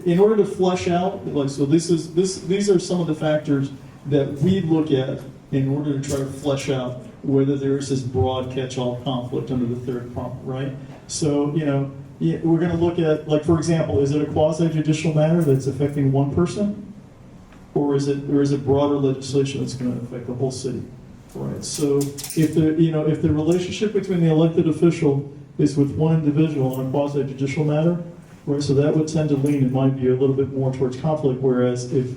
in order to flesh out, like, so these are some of the factors that we look at in order to try to flesh out whether there is this broad catch-all conflict under the third prong, right? So, we're gonna look at, like, for example, is it a quasi-judicial matter that's affecting one person? Or is it broader legislation that's gonna affect the whole city? Right, so if the relationship between the elected official is with one individual on a quasi-judicial matter, right, so that would tend to lean, in my view, a little bit more towards conflict, whereas if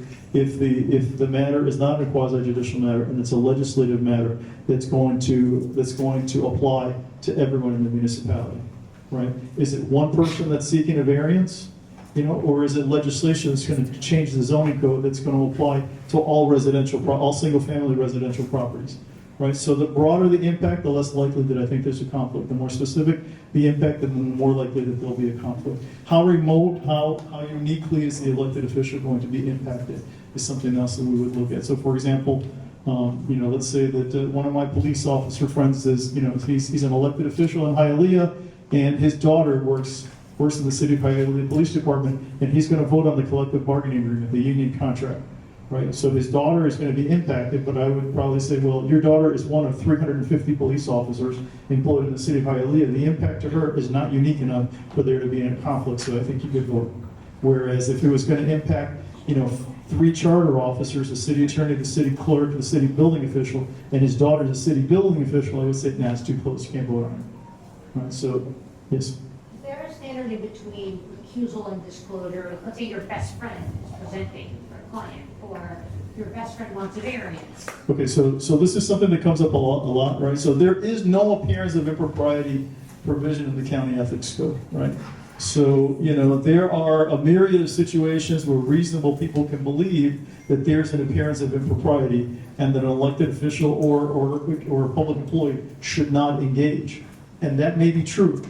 the matter is not a quasi-judicial matter and it's a legislative matter that's going to apply to everyone in the municipality, right? Is it one person that's seeking a variance, or is it legislation that's going to change the zoning code that's going to apply to all single-family residential properties? Right, so the broader the impact, the less likely that I think there's a conflict. The more specific the impact, the more likely that there'll be a conflict. How remote, how uniquely is the elected official going to be impacted is something else that we would look at. So for example, let's say that one of my police officer friends is, he's an elected official in Hialeah, and his daughter works in the city of Hialeah Police Department, and he's going to vote on the collective bargaining agreement, the union contract. Right, so his daughter is going to be impacted, but I would probably say, well, your daughter is one of 350 police officers employed in the city of Hialeah. The impact to her is not unique enough for there to be a conflict, so I think you could vote. Whereas if it was going to impact, 3 charter officers, the city attorney, the city clerk, the city building official, and his daughter's a city building official, I would say, nah, it's too close, you can't vote on it. All right, so, yes. Is there a standard in between recusal and disclosure? Let's say your best friend is presenting for a client, or your best friend wants a variance. Okay, so this is something that comes up a lot, right? So there is no appearance of impropriety provision in the county ethics code, right? So, there are a myriad of situations where reasonable people can believe that there's an appearance of impropriety and that an elected official or a public employee should not engage. And that may be true,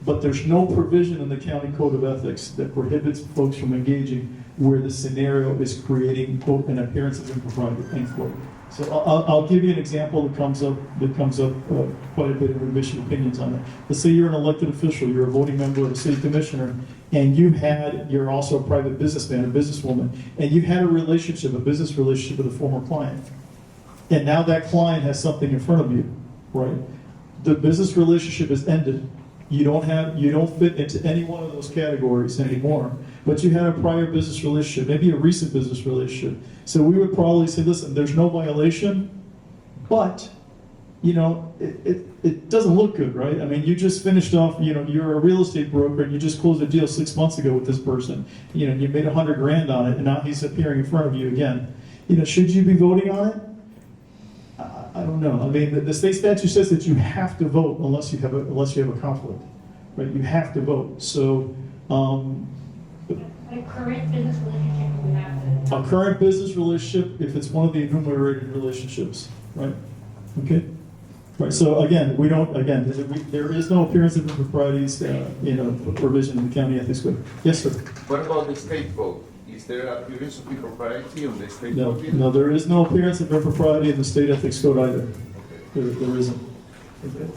but there's no provision in the county code of ethics that prohibits folks from engaging where the scenario is creating, quote, an appearance of impropriety, end quote. So I'll give you an example that comes up quite a bit in remission opinions on it. Let's say you're an elected official, you're a voting member of the city commissioner, and you're also a private businessman, a businesswoman, and you had a business relationship with a former client. And now that client has something in front of you, right? The business relationship is ended. You don't fit into any one of those categories anymore, but you had a prior business relationship, maybe a recent business relationship. So we would probably say, listen, there's no violation, but, it doesn't look good, right? I mean, you just finished off, you're a real estate broker and you just closed a deal 6 months ago with this person. You made $100,000 on it and now he's appearing in front of you again. Should you be voting on it? I don't know. I mean, the state statute says that you have to vote unless you have a conflict, right? You have to vote. So, A current business relationship, we have to. a current business relationship, if it's one of the enumerated relationships, right? Okay. Right. So again, there is no appearance of improprieties, provision in the county ethics code. Yes, sir. What about the state code? Is there appearance of impropriety on the state No, code? no, there is no appearance of impropriety in the state ethics code either. There isn't. Okay.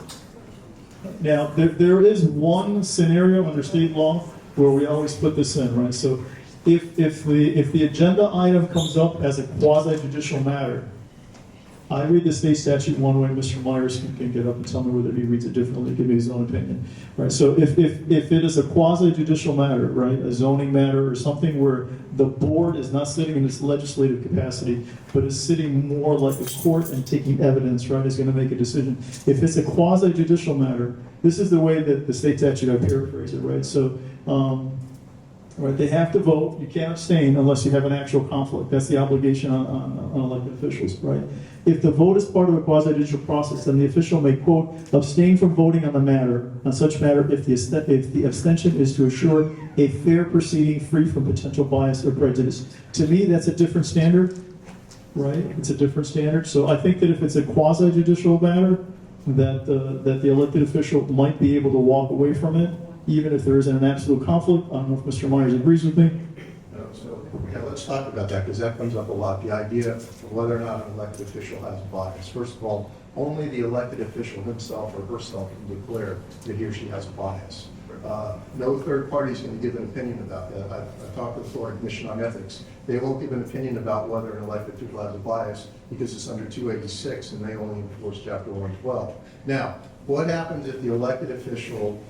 Now, there is one scenario under state law where we always put this in, right? So if the agenda item comes up as a quasi-judicial matter, I read the state statute one way, Mr. Myers can get up and tell me whether he reads it differently, give me his own opinion. Right, so if it is a quasi-judicial matter, right, a zoning matter or something where the board is not sitting in its legislative capacity, but is sitting more like a court and taking evidence, right, is going to make a decision. If it's a quasi-judicial matter, this is the way that the state statute, I paraphrase it, right? So Right, they have to vote, you can't abstain unless you have an actual conflict, that's the obligation on elected officials, right? If the vote is part of a quasi-judicial process, then the official may, quote, abstain from voting on the matter, on such matter, if the abstention is to assure a fair proceeding free from potential bias or prejudice. To me, that's a different standard, right? It's a different standard, so I think that if it's a quasi-judicial matter, that the elected official might be able to walk away from it, even if there isn't an absolute conflict. I don't know if Mr. Myers agrees with me. So, yeah, let's talk about that, because that comes up a lot, the idea of whether or not an elected official has bias. First of all, only the elected official himself or herself can declare that he or she has bias. No third party is going to give an opinion about that. I've talked to the Florida Commission on Ethics. They won't give an opinion about whether an elected official has a bias because it's under 286 and they only enforce Chapter 112. Now, what happens if the elected official,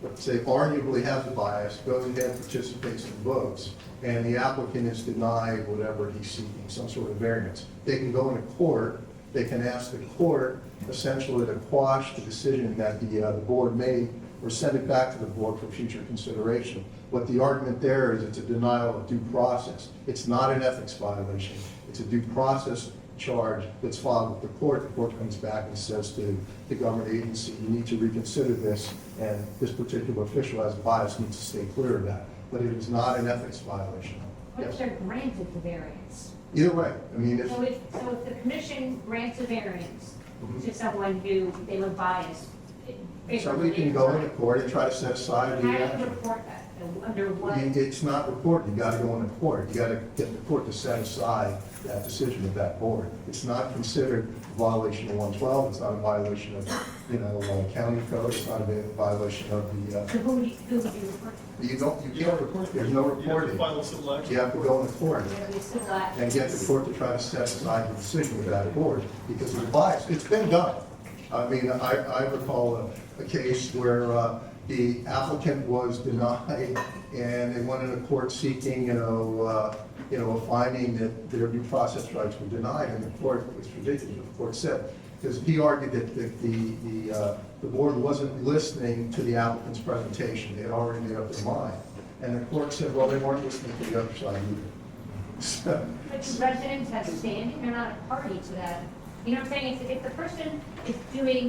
let's say, arguably has a bias, goes ahead, participates and votes, and the applicant is denied whatever he's seeking, some sort of variance? They can go into court, they can ask the court essentially to quash the decision that the board made or send it back to the board for future consideration. What the argument there is, it's a denial of due process. It's not an ethics violation. It's a due process charge that's filed with the court. The court comes back and says to the government agency, you need to reconsider this, and this particular official has a bias, needs to stay clear of that. But it is not an ethics violation. What if they're granted the variance? Either way, I mean, So if the commission grants a variance to someone who they were biased. somebody can go into court and try to set aside the How do you action. report that? Under what? It's not reported, you gotta go into court, you gotta get the court to set aside that decision of that board. It's not considered a violation of 112, it's not a violation of, county code, it's not a violation of the, So who would you report? you can't report, there's no You have to reporting. file a civil action. You have to go into court You know, they still got- and get the court to try to set aside the decision of that board because of the bias. It's been done. I mean, I recall a case where the applicant was denied and they went into court seeking, a finding that their due process rights were denied, and the court, it's ridiculous, the court said, because he argued that the board wasn't listening to the applicant's presentation. They had already made up their mind. And the court said, well, they weren't listening to the other side either. So, But do residents have standing? They're not a party to that. You know what I'm saying? If the person is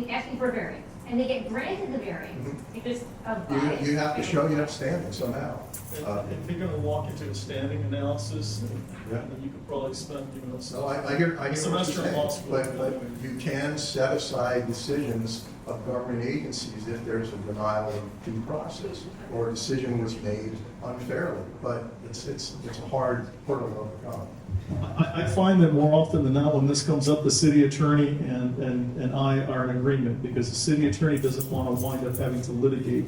asking for a variance, and they get granted the variance because of bias. you have to show you have standing somehow. If you're gonna walk into a standing analysis, Yeah. then you could probably spend, So I hear what you're Semester in law saying, school. but you can set aside decisions of government agencies if there's a denial of due process or a decision was made unfairly, but it's a hard hurdle to overcome. I find that more often than not, when this comes up, the city attorney and I are in agreement, because the city attorney doesn't want to wind up having to litigate,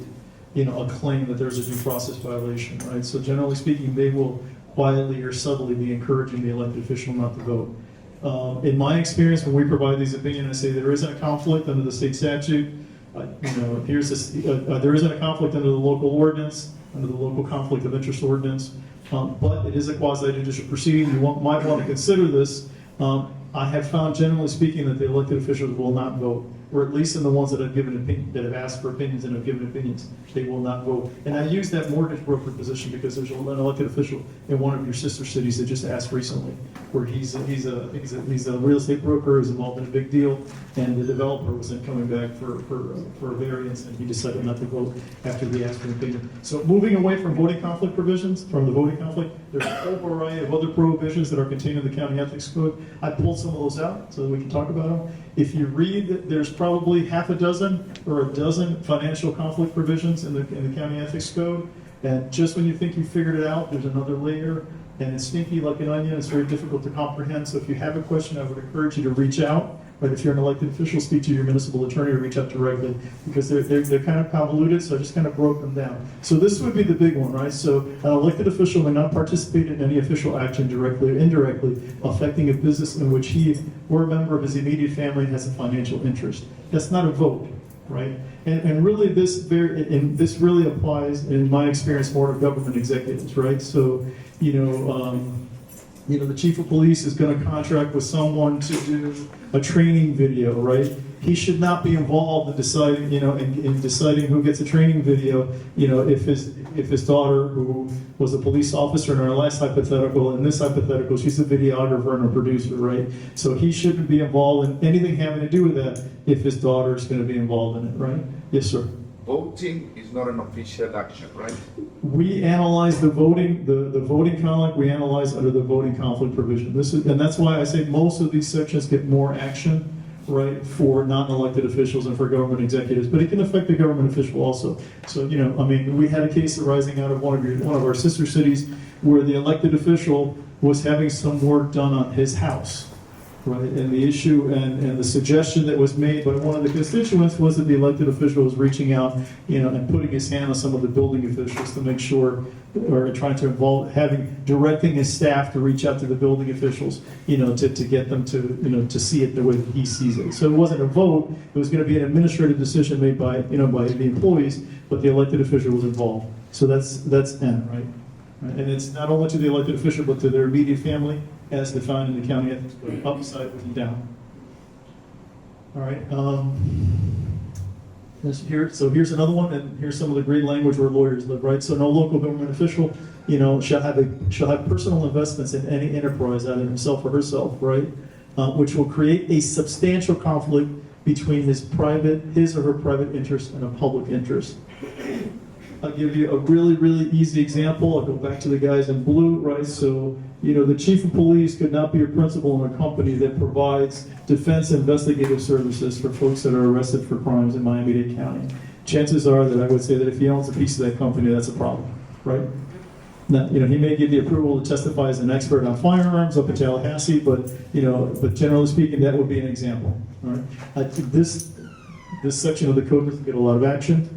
a claim that there's a due process violation, right? So generally speaking, they will quietly or subtly be encouraging the elected official not to vote. In my experience, when we provide these opinions, I say there isn't a conflict under the state statute. Here's this, there isn't a conflict under the local ordinance, under the local conflict of interest ordinance. But it is a quasi-judicial proceeding. You might want to consider this. I have found, generally speaking, that the elected officials will not vote, or at least in the ones that have given opinion, that have asked for opinions and have given opinions, they will not vote. And I use that mortgage broker position because there's an elected official in one of your sister cities that just asked recently, where he's a real estate broker, is involved in a big deal, and the developer wasn't coming back for a variance, and he decided not to vote after he asked for an opinion. So moving away from voting conflict provisions, from the voting conflict, there's a whole variety of other prohibitions that are contained in the county ethics code. I pulled some of those out so that we can talk about them. If you read, there's probably half a dozen or a dozen financial conflict provisions in the county ethics code. And just when you think you figured it out, there's another layer, and it's stinky like an onion. It's very difficult to comprehend. So if you have a question, I would encourage you to reach out. But if you're an elected official, speak to your municipal attorney or reach out directly, because they're kind of convoluted, so I just kind of broke them down. So this would be the big one, right? So an elected official may not participate in any official action directly or indirectly affecting a business in which he or a member of his immediate family has a financial interest. That's not a vote, right? And really this really applies, in my experience, more to government executives, right? So, you know, the chief of police is gonna contract with someone to do a training video, right? He should not be involved in deciding, you know, in deciding who gets a training video, you know, if his daughter, who was a police officer in our last hypothetical, in this hypothetical, she's a videographer and a producer, right? So he shouldn't be involved in anything having to do with that if his daughter is gonna be involved in it, right? Yes, sir. Voting is not an official action, right? We analyze the voting, the voting conflict, we analyze under the voting conflict provision. And that's why I say most of these sections get more action, right, for non-elected officials and for government executives, but it can affect the government official also. So, you know, I mean, we had a case arising out of one of our sister cities where the elected official was having some work done on his house, right? And the issue and the suggestion that was made by one of the constituents was that the elected official was reaching out, you know, and putting his hand on some of the building officials to make sure, or trying to involve, directing his staff to reach out to the building officials, you know, to get them to, you know, to see it the way that he sees it. So it wasn't a vote, it was going to be an administrative decision made by, you know, by the employees, but the elected official was involved. So that's N, right? And it's not only to the elected official, but to their immediate family, as defined in the county ethics code, upside and down. All right. Here's another one, and here's some of the great language where lawyers live, right? So no local government official, you know, shall have personal investments in any enterprise, either himself or herself, right? Which will create a substantial conflict between his or her private interest and a public interest. I'll give you a really, really easy example. I'll go back to the guys in blue, right? So, you know, the chief of police could not be a principal in a company that provides defense investigative services for folks that are arrested for crimes in Miami-Dade County. Chances are that I would say that if he owns a piece of that company, that's a problem, right? Now, you know, he may give the approval to testify as an expert on firearms up in Tallahassee, but, you know, but generally speaking, that would be an example, all right? I think this section of the code doesn't get a lot of action.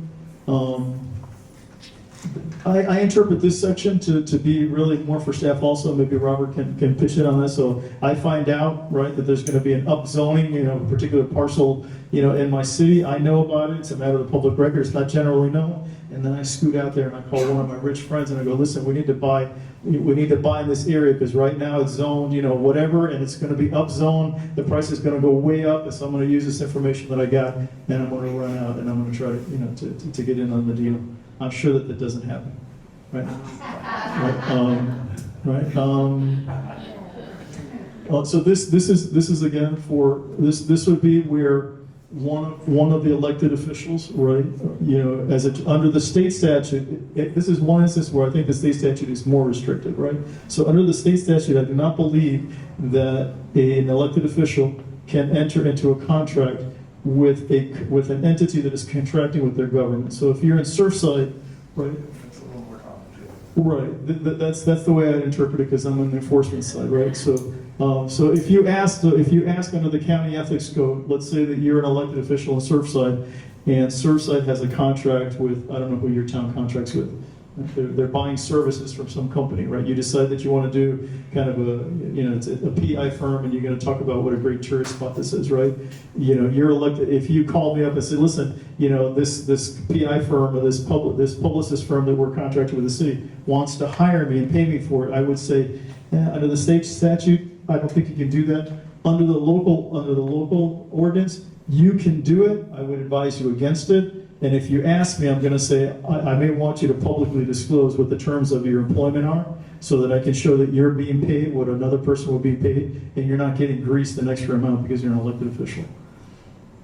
I interpret this section to be really more for staff also. Maybe Robert can pitch it on this. So I find out, right, that there's going to be an upzoning, you know, a particular parcel, you know, in my city. I know about it. It's a matter of the public record. It's not generally known. And then I scoot out there and I call one of my rich friends and I go, listen, we need to buy in this area because right now it's zoned, you know, whatever, and it's going to be upzoned. The price is going to go way up, and so I'm going to use this information that I got, and I'm going to run out and I'm going to try to, you know, to get in on the deal. I'm sure that doesn't happen, right? So this is again for this would be where one of the elected officials, right? You know, under the state statute, this is one instance where I think the state statute is more restrictive, right? So under the state statute, I do not believe that an elected official can enter into a contract with an entity that is contracting with their government. So if you're in Surfside, right? That's a little more complicated. Right. That's the way I interpret it because I'm on the enforcement side, right? So if you ask under the county ethics code, let's say that you're an elected official in Surfside, and Surfside has a contract with, I don't know who your town contracts with. They're buying services from some company, right? You decide that you want to do kind of it's a PI firm, and you're going to talk about what a great tourist spot this is, right? You know, you're elected. If you call me up and say, listen, you know, this PI firm or this publicist firm that we're contracted with the city wants to hire me and pay me for it, I would say, under the state statute, I don't think you can do that. Under the local ordinance, you can do it. I would advise you against it. And if you ask me, I'm going to say, I may want you to publicly disclose what the terms of your employment are so that I can show that you're being paid what another person will be paid and you're not getting greased an extra amount because you're an elected official.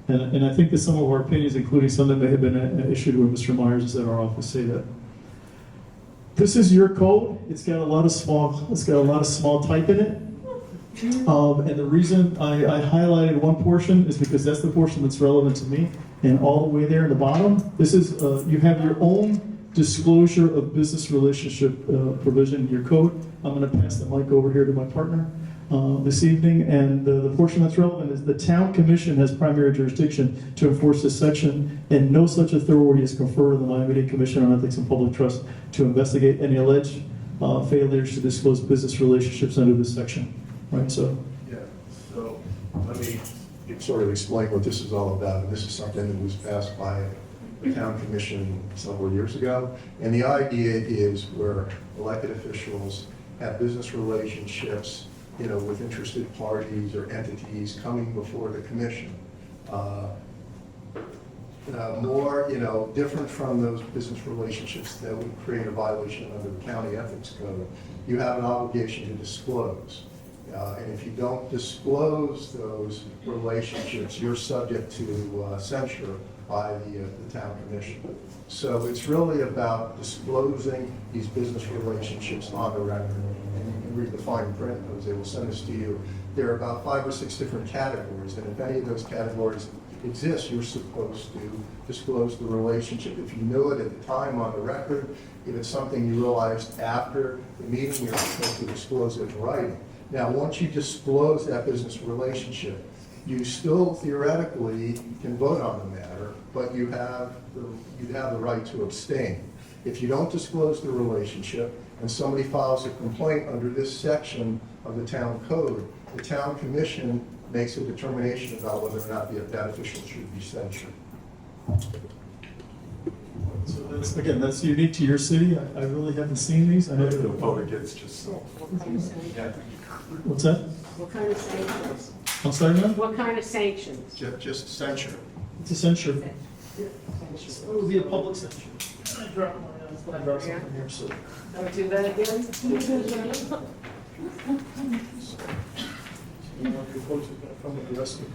And I think that some of our opinions, including some that may have been issued with Mr. Myers, is at our office, say that. This is your code. It's got a lot of small type in it. And the reason I highlighted one portion is because that's the portion that's relevant to me. And all the way there in the bottom, this is you have your own disclosure of business relationship provision in your code. I'm going to pass the mic over here to my partner this evening. And the portion that's relevant is the town commission has primary jurisdiction to enforce this section, and no such authority is conferred on the Miami-Dade Commission on Ethics and Public Trust to investigate any alleged failures to disclose business relationships under this section. Right, so. Yeah, so let me sort of explain what this is all about. And this is something that was passed by the town commission several years ago. And the idea is where elected officials have business relationships, with interested parties or entities coming before the commission. More, different from those business relationships that would create a violation under the county ethics code, you have an obligation to disclose. And if you don't disclose those relationships, you're subject to censure by the town commission. So it's really about disclosing these business relationships on the record. And you can read the fine print, Jose will send this to you. There are about 5 or 6 different categories, and if any of those categories exist, you're supposed to disclose the relationship. If you knew it at the time on the record, if it's something you realized after the meeting, you're supposed to disclose it in writing. Now, once you disclose that business relationship, you still theoretically can vote on the matter, but you have the right to abstain. If you don't disclose the relationship and somebody files a complaint under this section of the town code, the town commission makes a determination about whether or not that official should be censured. So that's unique to your city. I really haven't seen these. I know The that. vote gets just so. What kind of sanctions? What's that? What kind of sanctions? I'm sorry, ma'am? What kind of sanctions? Just censure. It's a censure. Sanctions. It would be a public censure. I dropped something here, so. Don't do that again? You want your folks to come with the rest of it.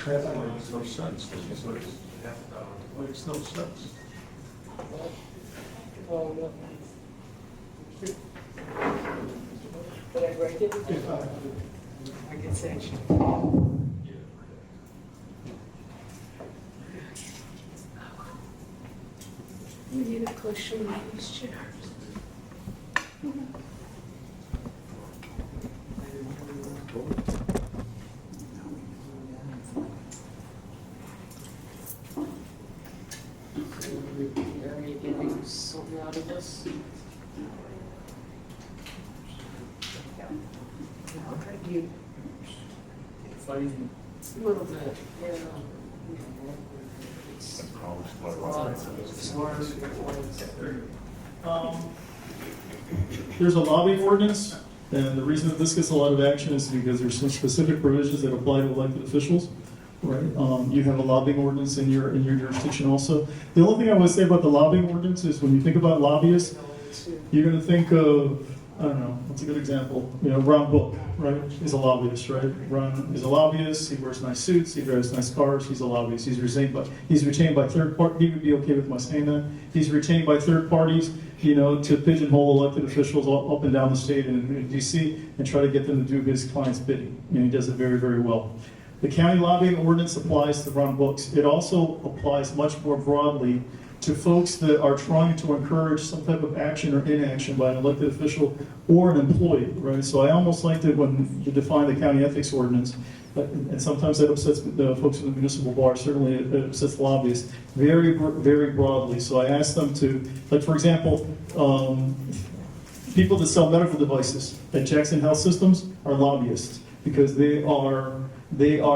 That makes no sense. Makes no sense. Oh, no. Did I break it? I get sanctioned. We need a cushion on these chairs. Are you getting something out of this? You, a little bit, yeah. There's a lobbying ordinance, and the reason that this gets a lot of action is because there's some specific provisions that apply to elected officials, right? You have a lobbying ordinance in your jurisdiction also. The only thing I would say about the lobbying ordinance is when you think about lobbyists, you're going to think of, I don't know, what's a good example? Ron Book, right, is a lobbyist, right? Ron is a lobbyist, he wears nice suits, he drives nice cars, he's a lobbyist. He's retained by third parties. He would be okay with my saying that. He's retained by third parties, to pigeonhole elected officials up and down the state and in DC and try to get them to do his client's bidding. He does it very, very well. The county lobbying ordinance applies to Ron Books. It also applies much more broadly to folks that are trying to encourage some type of action or inaction by an elected official or an employee, right? So I almost like that when you define the county ethics ordinance, and sometimes that upsets the folks in the municipal bar, certainly it upsets lobbyists, very, very broadly. So I asked them to, like for example, people that sell medical devices at Jackson Health Systems are lobbyists because they are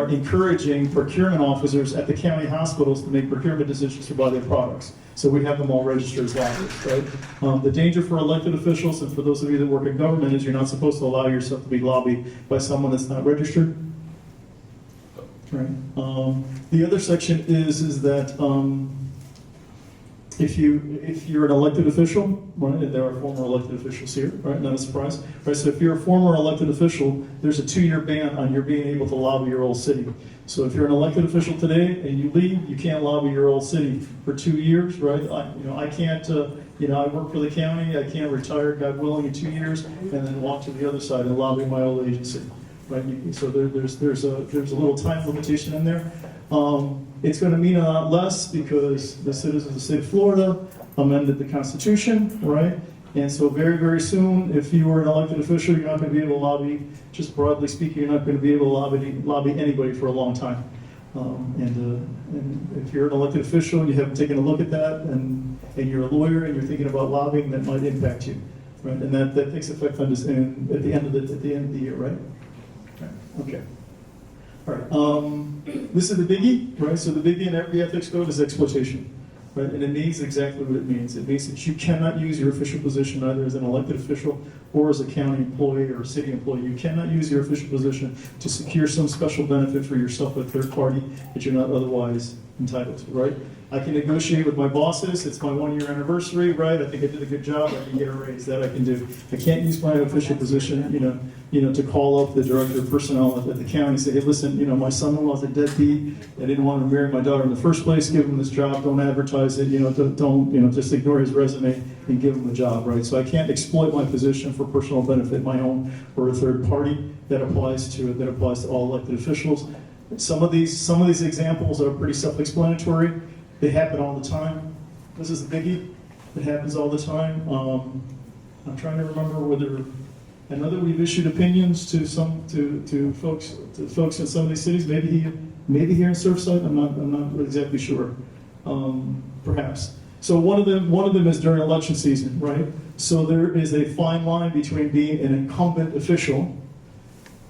encouraging procurement officers at the county hospitals to make procurement decisions to buy their products. So we have them all registered as lobbyists, right? The danger for elected officials and for those of you that work in government is you're not supposed to allow yourself to be lobbied by someone that's not registered. Right. The other section is that if you're an elected official, right, and there are former elected officials here, right, not a surprise, right, so if you're a former elected official, there's a 2-year ban on your being able to lobby your old city. So if you're an elected official today and you leave, you can't lobby your old city for 2 years, right? I can't, I work for the county, I can't retire, God willing, in 2 years, and then walk to the other side and lobby my old agency. Right, so there's a little time limitation in there. It's going to mean a lot less because the citizens of the state of Florida amended the Constitution, right? And so very, very soon, if you were an elected official, you're not going to be able to lobby, just broadly speaking, you're not going to be able to lobby anybody for a long time. And if you're an elected official and you haven't taken a look at that, and you're a lawyer and you're thinking about lobbying, that might impact you, right? And that takes effect on this at the end of the year, right? Okay. All right. This is the biggie, right? So the biggie in every ethics code is exploitation. right? And it means exactly what it means. It means that you cannot use your official position either as an elected official or as a county employee or a city employee. You cannot use your official position to secure some special benefit for yourself or a third party that you're not otherwise entitled to, right? I can negotiate with my bosses. It's my 1 year anniversary, right? I think I did a good job. I can get a raise. That I can do. I can't use my official position, to call up the director of personnel at the county and say, hey, listen, my son-in-law's a deadbeat. I didn't want to marry my daughter in the first place. Give him this job. Don't advertise it. Don't just ignore his resume and give him a job, right? So I can't exploit my position for personal benefit, my own or a third party. That applies to all elected officials. Some of these examples are pretty self-explanatory. They happen all the time. This is a biggie. It happens all the time. I'm trying to remember whether I know that we've issued opinions to folks in some of these cities. Maybe here in Surfside. I'm not exactly sure. Perhaps. So one of them is during election season, right? So there is a fine line between being an incumbent official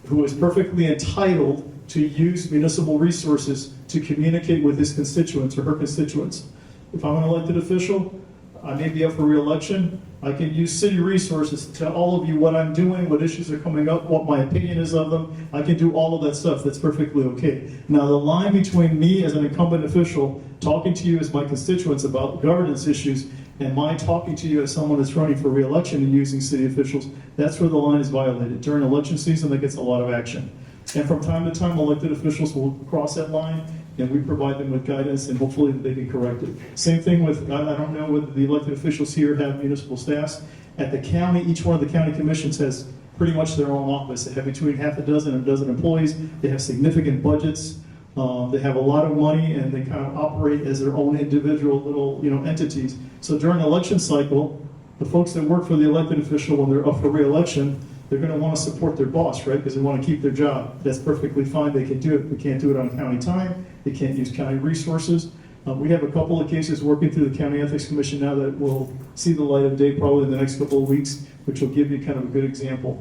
who is perfectly entitled to use municipal resources to communicate with his constituents or her constituents. If I'm an elected official, I may be up for re-election. I can use city resources to tell all of you what I'm doing, what issues are coming up, what my opinion is of them. I can do all of that stuff. That's perfectly okay. Now, the line between me as an incumbent official talking to you as my constituents about governance issues and my talking to you as someone that's running for re-election and using city officials, that's where the line is violated. During election season, that gets a lot of action. And from time to time, elected officials will cross that line, and we provide them with guidance, and hopefully they can correct it. Same thing with, I don't know whether the elected officials here have municipal staffs. At the county, each one of the county commissions has pretty much their own office. They have between half a dozen and a dozen employees. They have significant budgets. They have a lot of money, and they kind of operate as their own individual little, entities. So during election cycle, the folks that work for the elected official when they're up for re-election, they're going to want to support their boss, right? Because they want to keep their job. That's perfectly fine. They can do it. We can't do it on county time. They can't use county resources. We have a couple of cases working through the County Ethics Commission now that will see the light of day probably in the next couple of weeks, which will give you kind of a good example.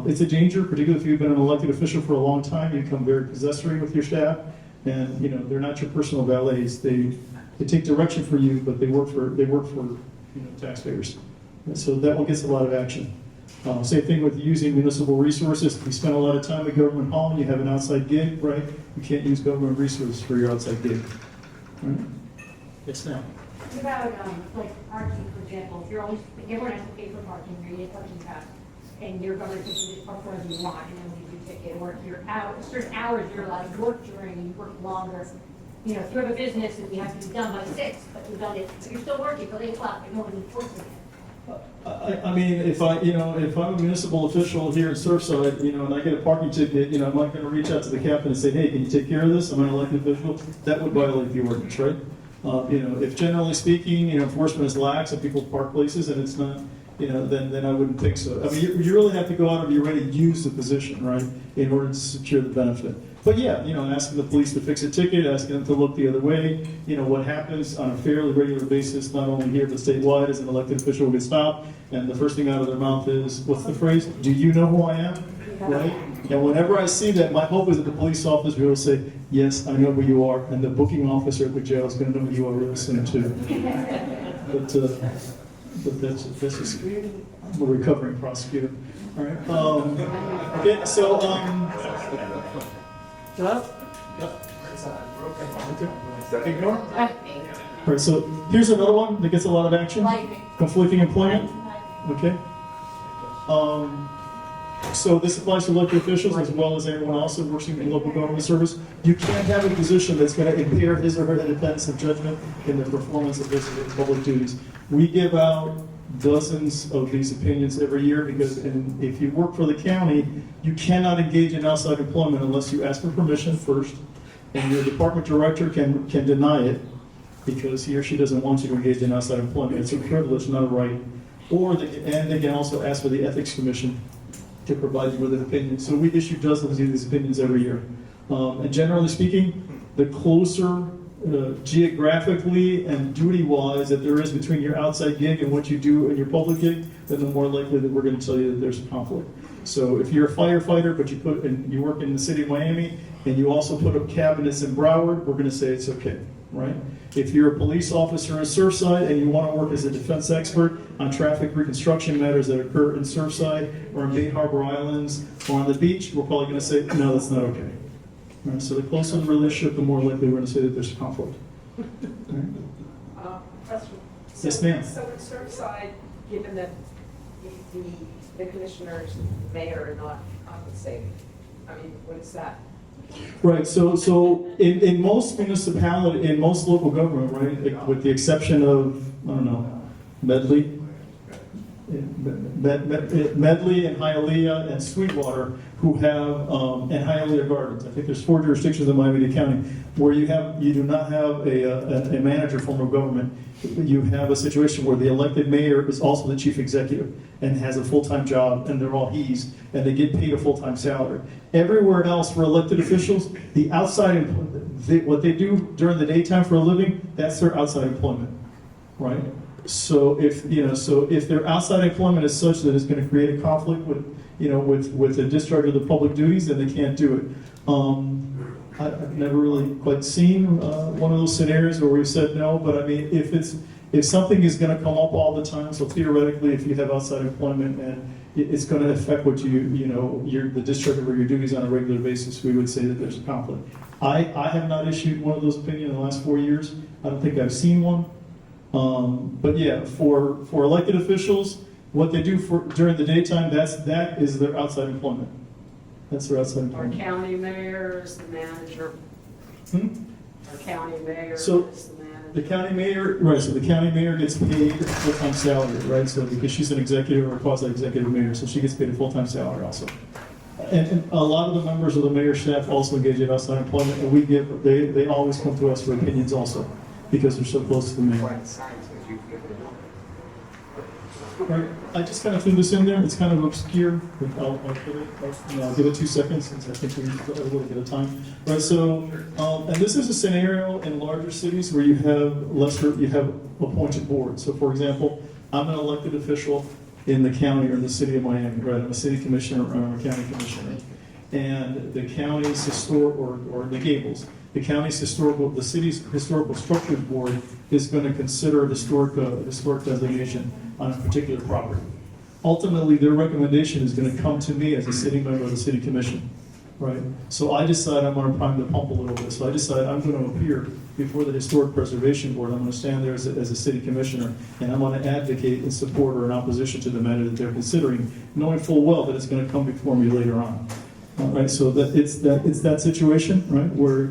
It's a danger, particularly if you've been an elected official for a long time. You become very possessory with your staff, and they're not your personal valets. They take direction for you, but they work for taxpayers. And so that one gets a lot of action. Same thing with using municipal resources. If you spend a lot of time at Government Hall and you have an outside gig, right? You can't use government resources for your outside gig. Right? Yes, ma'am. What about, parking, for example, everyone has to pay for parking, you get parking pass, and you're going to park wherever you want, and then when you do ticket, or if you're out, certain hours you're allowed to work during, and you work longer. If you have a business and you have to be done by 6, but you've done it, you're still working till 8 o'clock, and no one enforces it. I mean, if I'm a municipal official here in Surfside, and I get a parking ticket, I'm not going to reach out to the captain and say, hey, can you take care of this? I'm an elected official. That would violate the ordinance, right? If generally speaking, enforcement is lax and people park places and it's not, then I wouldn't think so. I mean, you really have to go out of your way to use the position, right, in order to secure the benefit. But yeah, asking the police to fix a ticket, asking them to look the other way, what happens on a fairly regular basis, not only here but statewide, as an elected official will get stopped, and the first thing out of their mouth is, what's the phrase? Do you know who I am? Right? And whenever I see that, my hope is that the police officer will say, yes, I know who you are, and the booking officer at the jail is going to know who you are real soon too. But that's just, I'm a recovering prosecutor. All right. Okay, so, ignore? All right, so here's another one that gets a lot of action. Conflicting employment. Okay. So this applies to elected officials as well as anyone else that works in local government service. You can't have a position that's going to impair his or her independence of judgment in the performance of his public duties. We give out dozens of these opinions every year because if you work for the county, you cannot engage in outside employment unless you ask for permission first, and your department director can deny it because he or she doesn't want you to engage in outside employment. It's a privilege, not a right. And they can also ask for the Ethics Commission to provide you with an opinion. So we issue dozens of these opinions every year. And generally speaking, the closer geographically and duty-wise that there is between your outside gig and what you do in your public gig, then the more likely that we're going to tell you that there's a conflict. So if you're a firefighter, but you work in the city of Miami, and you also put up cabinets in Broward, we're going to say it's okay. right? If you're a police officer in Surfside and you want to work as a defense expert on traffic reconstruction matters that occur in Surfside or in Bay Harbor Islands or on the beach, we're probably going to say, no, that's not okay. All right, so the closer the relationship, the more likely we're going to say that there's conflict. All right. Question. Yes, So- ma'am. So in Surfside, given that the commissioners, the mayor are not compensated, I mean, what is that? Right, so in most municipality, in most local government, right, with the exception of, I don't know, Medley, Medley and Hialeah and Sweetwater, who have, and Hialeah Gardens. I think there's 4 jurisdictions in Miami-Dade County where you do not have a manager form of government. You have a situation where the elected mayor is also the chief executive and has a full-time job, and they're all he's, and they get paid a full-time salary. Everywhere else for elected officials, the outside, what they do during the daytime for a living, that's their outside employment, right? So if their outside employment is such that it's going to create a conflict with the discharge of the public duties, then they can't do it. I've never really quite seen one of those scenarios where we've said no, but I mean, if something is going to come up all the time, so theoretically, if you have outside employment and it's going to affect what the discharge of your duties on a regular basis, we would say that there's a conflict. I have not issued one of those opinions in the last 4 years. I don't think I've seen one. But yeah, for elected officials, what they do during the daytime, that is their outside employment. That's their outside Our employment. county mayor is the manager. Our county mayor So, is the manager. The county mayor, right, so the county mayor gets paid a full-time salary, right? So because she's an executive or quasi-executive mayor, so she gets paid a full-time salary also. And a lot of the members of the mayor's staff also engage in outside employment, and they always come to us for opinions also, because they're so close to the mayor. Right, I just kind of threw this in there, it's kind of obscure, but I'll give it 2 seconds, since I think we're a little bit of time. Right, so, and this is a scenario in larger cities where you have appointed boards. So for example, I'm an elected official in the county or in the city of Miami, right? I'm a city commissioner or I'm a county commissioner. And the county's or the Gables, the city's historical structures board is going to consider historic designation on a particular property. Ultimately, their recommendation is going to come to me as a city member of the city commission, right? So I decide I'm going to prime the pump a little bit. So I decide I'm going to appear before the historic preservation board. I'm going to stand there as a city commissioner, and I'm going to advocate in support or in opposition to the matter that they're considering, knowing full well that it's going to come before me later on. Right, so that it's that situation, right, where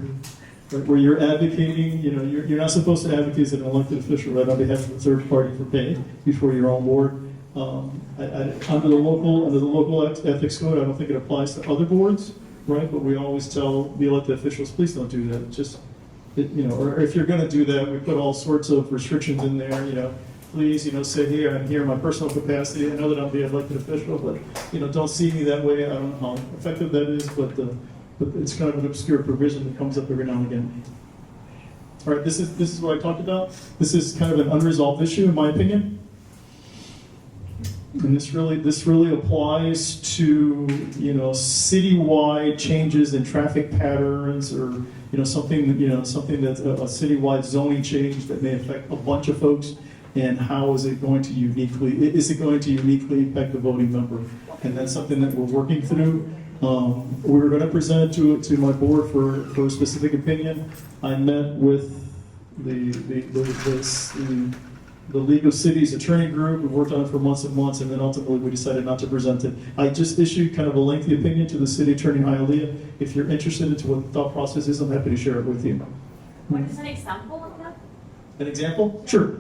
you're advocating, you're not supposed to advocate as an elected official, right, on behalf of a third party for pay before your own board. Under the local ethics code, I don't think it applies to other boards, right, but we always tell the elected officials, please don't do that. Or if you're going to do that, we put all sorts of restrictions in there, please, say, hey, I'm here in my personal capacity. I know that I'm the elected official, but, don't see me that way. I don't know how effective that is, but it's kind of an obscure provision that comes up every now and again. All right, this is what I talked about. This is kind of an unresolved issue, in my opinion. And this really applies to, citywide changes in traffic patterns or, something that's a citywide zoning change that may affect a bunch of folks. And how is it going to uniquely impact the voting member? And that's something that we're working through. We were going to present it to my board for a specific opinion. I met with the League of Cities Attorney Group. We worked on it for months and months, and then ultimately we decided not to present it. I just issued kind of a lengthy opinion to the city attorney in Hialeah. If you're interested into what the thought process is, I'm happy to share it with you. What is an example of that? An example? Sure.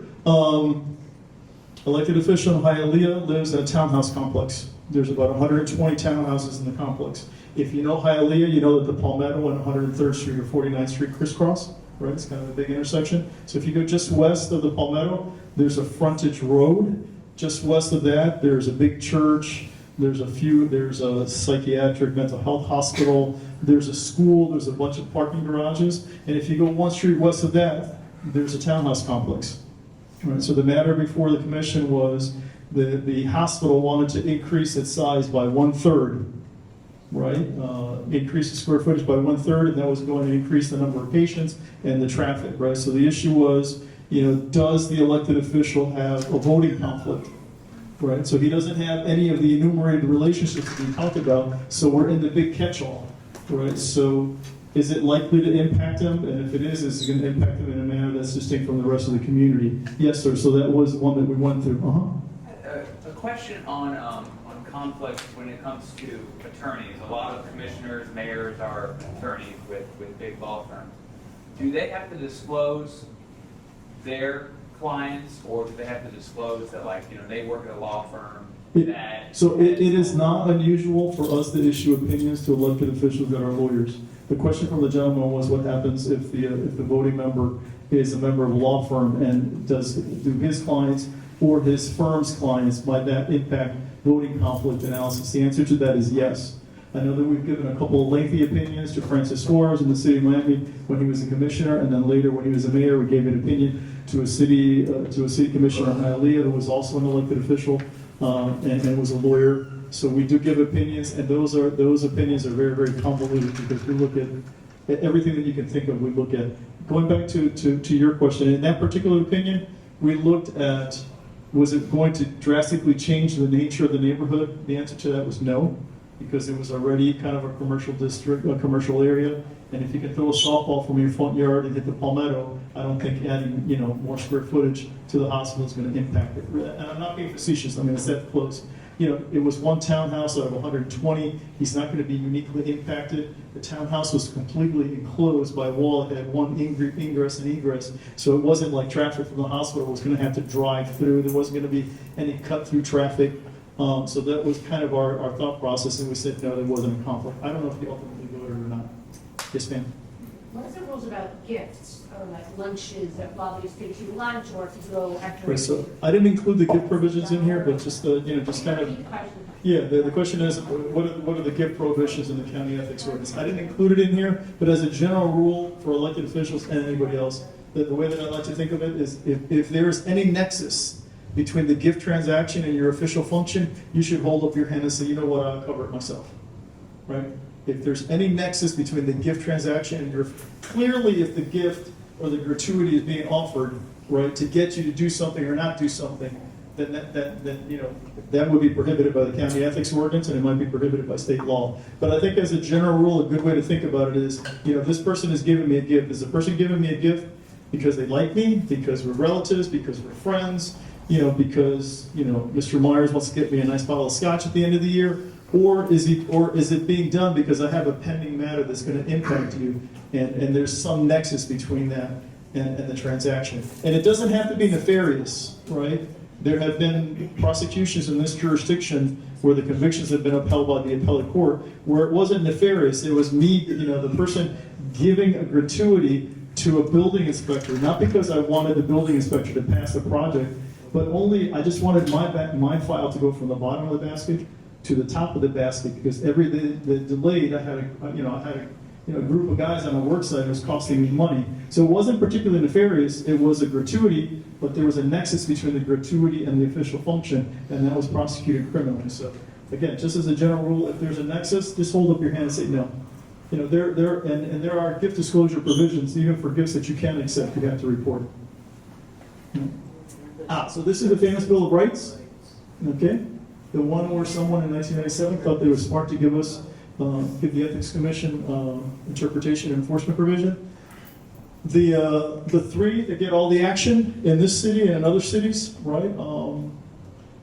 Elected official in Hialeah lives in a townhouse complex. There's about 120 townhouses in the complex. If you know Hialeah, you know that the Palmetto and 103rd Street or 49th Street crisscross, right? It's kind of a big intersection. So if you go just west of the Palmetto, there's a frontage road. Just west of that, there's a big church. There's a psychiatric mental health hospital. There's a school. There's a bunch of parking garages. And if you go one street west of that, there's a townhouse complex. Right, so the matter before the commission was the hospital wanted to increase its size by 1/3. right? Increase the square footage by 1/3, and that was going to increase the number of patients and the traffic, right? So the issue was, does the elected official have a voting conflict, right? So he doesn't have any of the enumerated relationships that we talked about, so we're in the big catch-all, right? So is it likely to impact him? And if it is it going to impact him in a manner that's distinct from the rest of the community? Yes, sir. So that was one that we went through. A question on conflict when it comes to attorneys. A lot of commissioners, mayors are attorneys with big law firms. Do they have to disclose their clients, or do they have to disclose that, they work at a law firm? It is not unusual for us to issue opinions to elected officials that are lawyers. The question from the gentleman was what happens if the voting member is a member of a law firm, and do his clients or his firm's clients, might that impact voting conflict analysis? The answer to that is yes. I know that we've given a couple of lengthy opinions to Francis Suarez in the city of Miami when he was a commissioner, and then later when he was a mayor, we gave an opinion to a city commissioner in Hialeah who was also an elected official and was a lawyer. So we do give opinions, and those opinions are very, very convoluted because we look at everything that you can think of. We look at going back to your question. In that particular opinion, we looked at, was it going to drastically change the nature of the neighborhood? The answer to that was no, because it was already kind of a commercial district, a commercial area. And if you can throw a softball from your front yard and hit the palmetto, I don't think adding more square footage to the hospital is going to impact it. And I'm not being facetious. I mean, it's that close. It was one townhouse out of 120. He's not going to be uniquely impacted. The townhouse was completely enclosed by a wall. It had one ingress and egress. So it wasn't like traffic from the hospital was going to have to drive through. There wasn't going to be any cut through traffic. So that was kind of our thought process, and we said no, there wasn't a conflict. I don't know if he ultimately voted or not. Yes, ma'am. What's the rules about gifts, or like lunches, that lobbies take you lunch, or if you go after? Right, so I didn't include the gift provisions in here, but just just kind of. Yeah, the question is, what are the gift prohibitions in the county ethics ordinance? I didn't include it in here, but as a general rule for elected officials and anybody else, the way that I like to think of it is if there is any nexus between the gift transaction and your official function, you should hold up your hand and say, you know what, I'll cover it myself, right? If there's any nexus between the gift transaction and clearly if the gift or the gratuity is being offered, right, to get you to do something or not do something, then that would be prohibited by the county ethics ordinance, and it might be prohibited by state law. But I think as a general rule, a good way to think about it is, this person is giving me a gift. Is the person giving me a gift because they like me, because we're relatives, because we're friends, because Mr. Myers wants to get me a nice bottle of scotch at the end of the year? Or is it being done because I have a pending matter that's going to impact you, and there's some nexus between that and the transaction? And it doesn't have to be nefarious, right? There have been prosecutions in this jurisdiction where the convictions have been upheld by the appellate court, where it wasn't nefarious. It was me, the person giving a gratuity to a building inspector, not because I wanted the building inspector to pass the project, but only I just wanted my file to go from the bottom of the basket to the top of the basket, because the delayed, I had a group of guys on a work site that was costing me money. So it wasn't particularly nefarious. It was a gratuity, but there was a nexus between the gratuity and the official function, and that was prosecuted criminally. So again, just as a general rule, if there's a nexus, just hold up your hand and say no. There are gift disclosure provisions even for gifts that you can't accept. You have to report. So this is the famous Bill of Rights. Okay. The one where someone in 1997 thought they were smart to give the Ethics Commission interpretation and enforcement provision. The three that get all the action in this city and in other cities, right,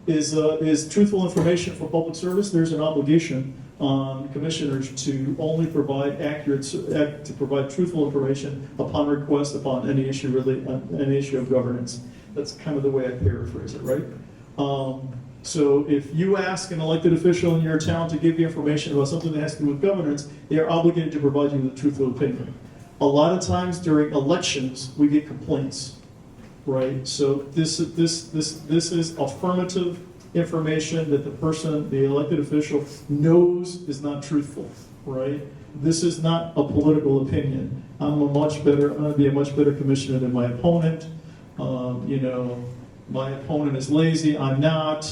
is truthful information for public service. There's an obligation on commissioners to only provide provide truthful information upon request upon any issue of governance. That's kind of the way I paraphrase it, right? So if you ask an elected official in your town to give you information about something that has to do with governance, they are obligated to provide you with a truthful opinion. A lot of times during elections, we get complaints, right? So this is affirmative information that the elected official knows is not truthful, right? This is not a political opinion. I'm going to be a much better commissioner than my opponent. My opponent is lazy, I'm not.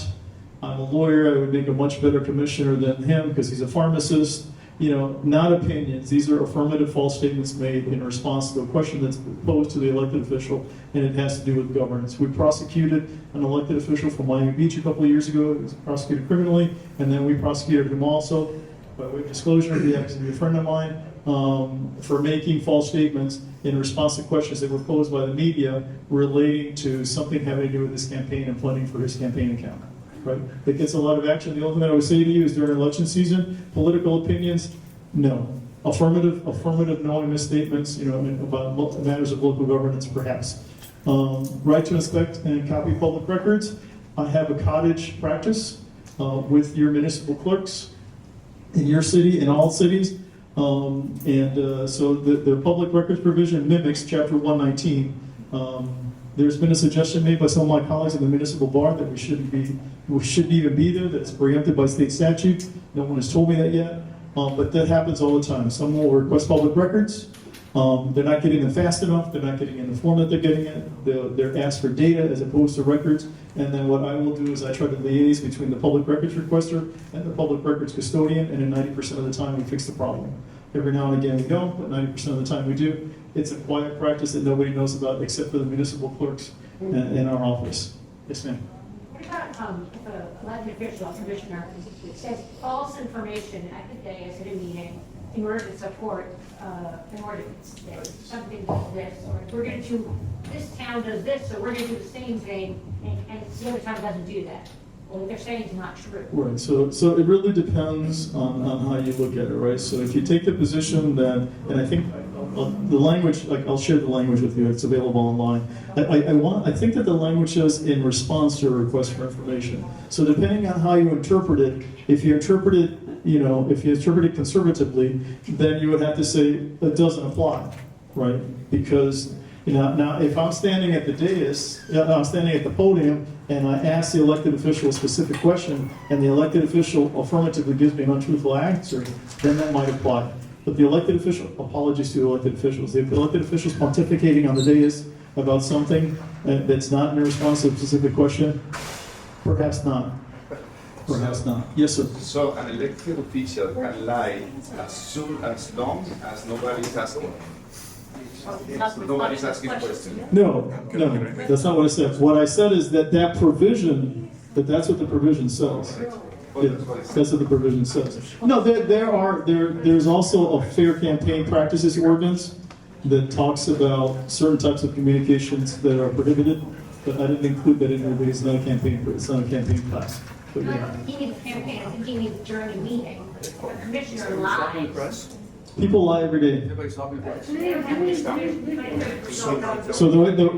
I'm a lawyer, I would make a much better commissioner than him because he's a pharmacist. You know, not opinions. These are affirmative false statements made in response to a question that's posed to the elected official, and it has to do with governance. We prosecuted an elected official from Miami Beach a couple of years ago. He was prosecuted criminally, and then we prosecuted him also, by way of disclosure. He happens to be a friend of mine, for making false statements in response to questions that were posed by the media relating to something having to do with his campaign and funding for his campaign account. Right? It gets a lot of action. The only thing that I would say to you is during election season, political opinions, no. Affirmative knowing misstatements, you know, about matters of local governance, perhaps. Right to inspect and copy public records. I have a cottage practice with your municipal clerks in your city, in all cities. So the public records provision mimics Chapter 119. There's been a suggestion made by some of my colleagues in the municipal bar that we shouldn't even be there, that it's preempted by state statute. No one has told me that yet, but that happens all the time. Someone will request public records. They're not getting them fast enough. They're not getting in the form that they're getting it. They're asked for data as opposed to records. And then what I will do is I try to liaise between the public records requester and the public records custodian, and in 90% of the time we fix the problem. Every now and again we don't, but 90% of the time we do. It's a quiet practice that nobody knows about except for the municipal clerks in our office. Yes, ma'am. What about if an elected official, commissioner, says false information at the dais at a meeting in order to support an ordinance, something like this, or if we're going to do, this town does this, so we're going to do the same thing, and the other town doesn't do that. Well, what they're saying is not true. Right, so it really depends on how you look at it, right? So if you take the position that, and I think the language, like I'll share the language with you, it's available online. I think that the language says in response to a request for information. So depending on how you interpret it, if you interpret it conservatively, then you would have to say it doesn't apply, right? Because now if I'm standing at the dais, I'm standing at the podium, and I ask the elected official a specific question, and the elected official affirmatively gives me an untruthful answer, then that might apply. But the elected official, apologies to the elected officials, the elected officials pontificating on the dais about something that's not in response to a specific question, perhaps not. Perhaps not. Yes, sir. So an elected official can lie as long as nobody's asking. Nobody's asking questions. No, that's not what I said. What I said is that provision, that's what the provision says. Yeah, that's what the provision says. No, there's also a fair campaign practices ordinance that talks about certain types of communications that are prohibited, but I didn't include that in here because it's not a campaign class. But yeah. He needs a campaign, I think he needs during a meeting. A commissioner lies. People lie every day. They don't have to.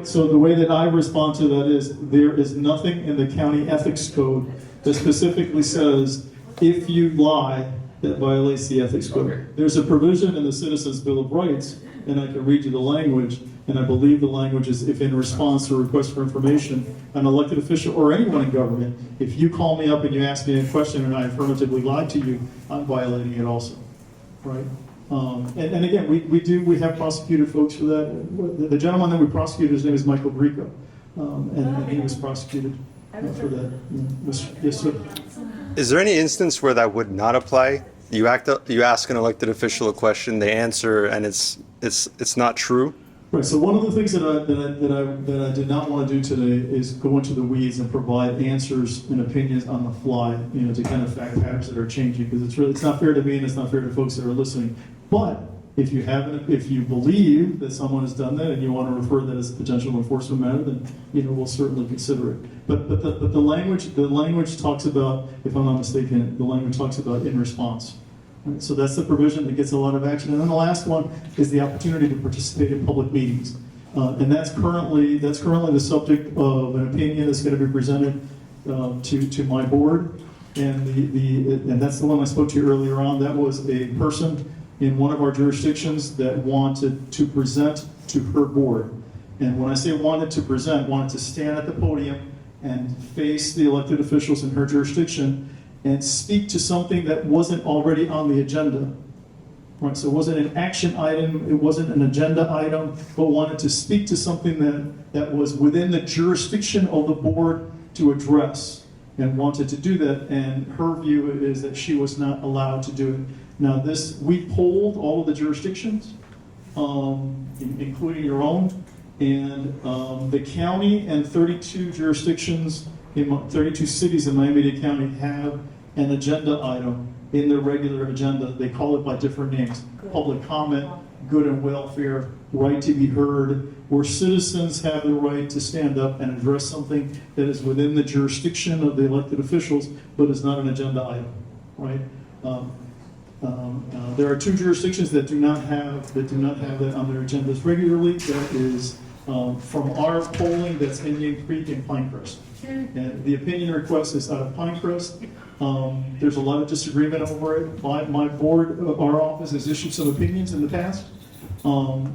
So the way that I respond to that is there is nothing in the county ethics code that specifically says if you lie, that violates the ethics code. Okay. There's a provision in the Citizens Bill of Rights, and I can read you the language, and I believe the language is if in response to a request for information, an elected official or anyone in government, if you call me up and you ask me a question and I affirmatively lied to you, I'm violating it also, right? And again, we have prosecuted folks for that. The gentleman that we prosecuted, his name is Michael Grieco, and he was prosecuted for that. Yes, sir. Is there any instance where that would not apply? You ask an elected official a question, they answer, and it's not true? Right. So one of the things that I did not want to do today is go into the weeds and provide answers and opinions on the fly, to kind of fact patterns that are changing, because it's not fair to me and it's not fair to folks that are listening. But if you believe that someone has done that and you want to refer that as a potential enforcement matter, then we'll certainly consider it. But the language talks about, if I'm not mistaken, the language talks about in response. Right? So that's the provision that gets a lot of action. And then the last one is the opportunity to participate in public meetings, and that's currently the subject of an opinion that's going to be presented to my board. And that's the one I spoke to you earlier on. That was a person in one of our jurisdictions that wanted to present to her board. And when I say wanted to stand at the podium and face the elected officials in her jurisdiction and speak to something that wasn't already on the agenda. Right, so it wasn't an action item, it wasn't an agenda item, but wanted to speak to something that was within the jurisdiction of the board to address. and wanted to do that, and her view is that she was not allowed to do it. Now we polled all of the jurisdictions, including your own, and the county and 32 jurisdictions, 32 cities in Miami-Dade County have an agenda item in their regular agenda. They call it by different names: public comment, good and welfare, right to be heard, where citizens have the right to stand up and address something that is within the jurisdiction of the elected officials, but is not an agenda item, right? There are 2 jurisdictions that do not have that on their agendas regularly. That is from our polling, that's Indian Creek and Pinecrest. And the opinion request is out of Pinecrest. There's a lot of disagreement over it. My board, our office has issued some opinions in the past. And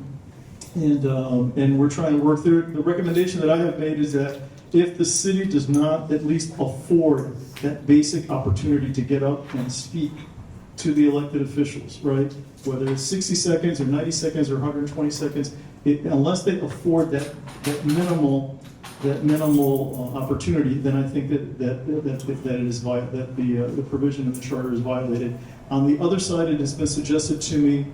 we're trying to work through it. The recommendation that I have made is that if the city does not at least afford that basic opportunity to get up and speak to the elected officials, right? Whether it's 60 seconds or 90 seconds or 120 seconds, unless they afford that minimal opportunity, then I think that the provision of the charter is violated. On the other side, it has been suggested to me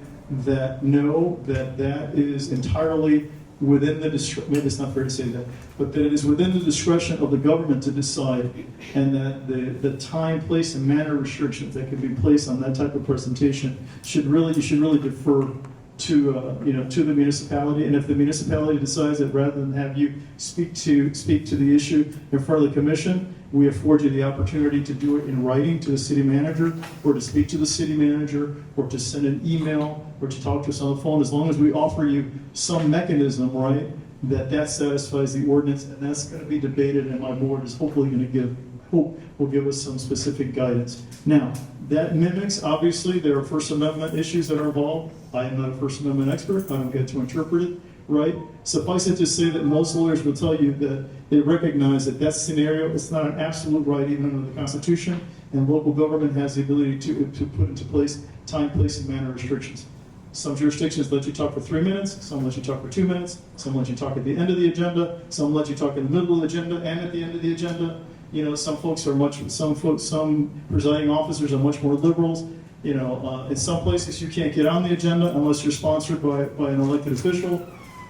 that no, that is entirely within the discretion, maybe it's not fair to say that, but that it is within the discretion of the government to decide, and that the time, place, and manner restrictions that can be placed on that type of presentation you should really defer to the municipality. And if the municipality decides that rather than have you speak to the issue in front of the commission, we afford you the opportunity to do it in writing to the city manager, or to speak to the city manager, or to send an email, or to talk to us on the phone, as long as we offer you some mechanism, right, that satisfies the ordinance. And that's going to be debated, and my board is hopefully going to will give us some specific guidance. Now, that mimics, obviously, there are First Amendment issues that are involved. I am not a First Amendment expert. I don't get to interpret it, right? Suffice it to say that most lawyers will tell you that they recognize that scenario is not an absolute right even under the Constitution, and local government has the ability to put into place time, place, and manner restrictions. Some jurisdictions let you talk for 3 minutes, some let you talk for 2 minutes, some let you talk at the end of the agenda, some let you talk in the middle of the agenda and at the end of the agenda. You know, some presiding officers are much more liberals. You know, in some places you can't get on the agenda unless you're sponsored by an elected official.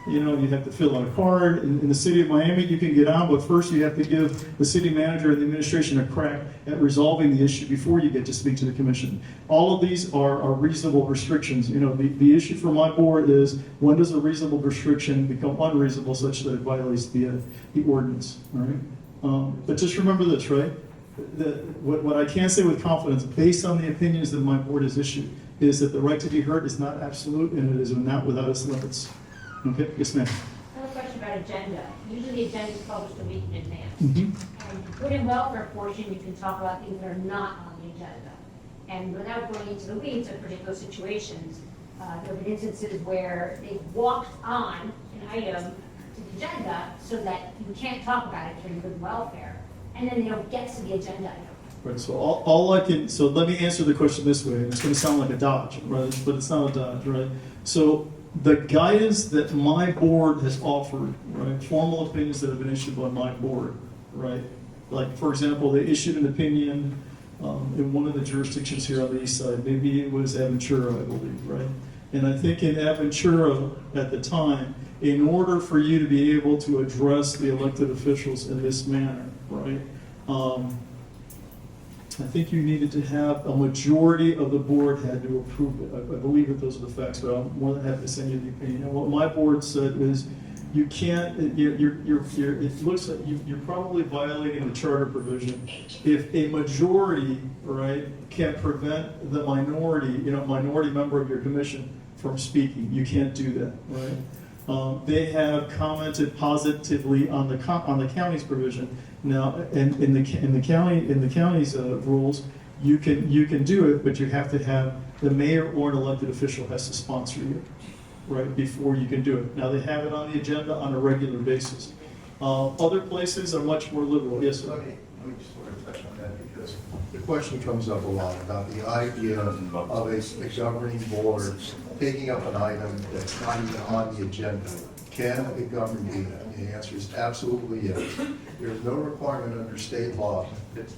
You know, you have to fill out a card. In the city of Miami, you can get on, but first you have to give the city manager and the administration a crack at resolving the issue before you get to speak to the commission. All of these are reasonable restrictions. You know, the issue for my board is, when does a reasonable restriction become unreasonable such that it violates the ordinance, all right? But just remember this, right? What I can say with confidence, based on the opinions that my board has issued, is that the right to be heard is not absolute, and it is not without its limits. Okay, yes, ma'am. I have a question about agenda. Usually the agenda is published a week in advance. Mm-hmm. And good and welfare portion, you can talk about things that are not on the agenda. And without going into the weeds of particular situations, there have been instances where they've walked on an item to the agenda so that you can't talk about it during good and welfare, and then they don't get to the agenda item. Right, so so let me answer the question this way. It's going to sound like a dodge, right? But it's not a dodge, right? So the guidance that my board has offered, right, formal opinions that have been issued by my board, right? Like, for example, they issued an opinion in one of the jurisdictions here on the east side. Maybe it was Aventura, I believe, right? And I think in Aventura at the time, in order for you to be able to address the elected officials in this manner, right? I think you needed to have a majority of the board had to approve it. I believe that those are the facts, but I'm more than happy to send you the opinion. And what my board said is, you can't. It looks like you're probably violating the charter provision if a majority, right, can prevent the minority member of your commission from speaking. You can't do that, right? They have commented positively on the county's provision. Now, in the county's rules, you can do it, but you have to have the mayor or an elected official has to sponsor you, right, before you can do it. Now, they have it on the agenda on a regular basis. Other places are much more liberal. Yes, sir. Let me just sort of touch on that, because the question comes up a lot about the idea of a governing board taking up an item that's not even on the agenda. Can a government do that? The answer is absolutely yes. There's no requirement under state law that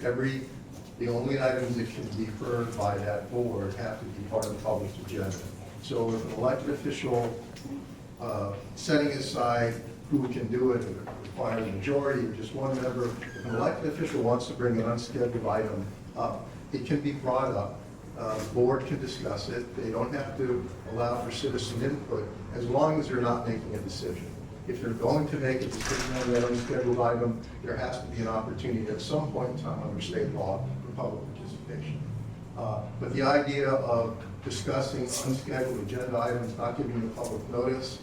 the only items that can be heard by that board have to be part of the public agenda. So if an elected official, setting aside who can do it, if it requires a majority or just one member, if an elected official wants to bring an unscheduled item up, it can be brought up. The board can discuss it. They don't have to allow for citizen input as long as they're not making a decision. If they're going to make a decision on that unscheduled item, there has to be an opportunity at some point in time under state law for public participation. But the idea of discussing unscheduled agenda items, not giving the public notice,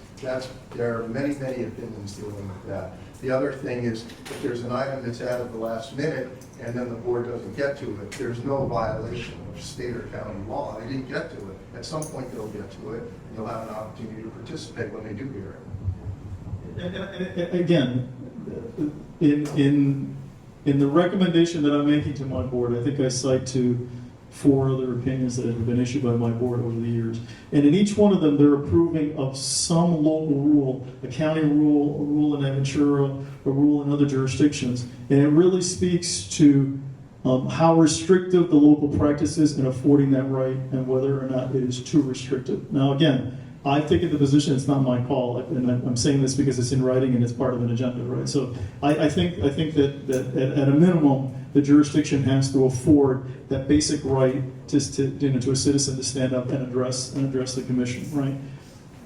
there are many, many opinions dealing with that. The other thing is, if there's an item that's added the last minute and then the board doesn't get to it, there's no violation of state or county law. They didn't get to it. At some point they'll get to it, and you'll have an opportunity to participate when they do hear it. And again, in the recommendation that I'm making to my board, I think I cite to 4 other opinions that have been issued by my board over the years. And in each one of them, they're approving of some local rule, a county rule, a rule in Aventura, a rule in other jurisdictions. And it really speaks to how restrictive the local practice is in affording that right and whether or not it is too restrictive. Now, again, I've taken the position it's not my call, and I'm saying this because it's in writing and it's part of an agenda, right? So I think that at a minimum, the jurisdiction has to afford that basic right to a citizen to stand up and address the commission, right?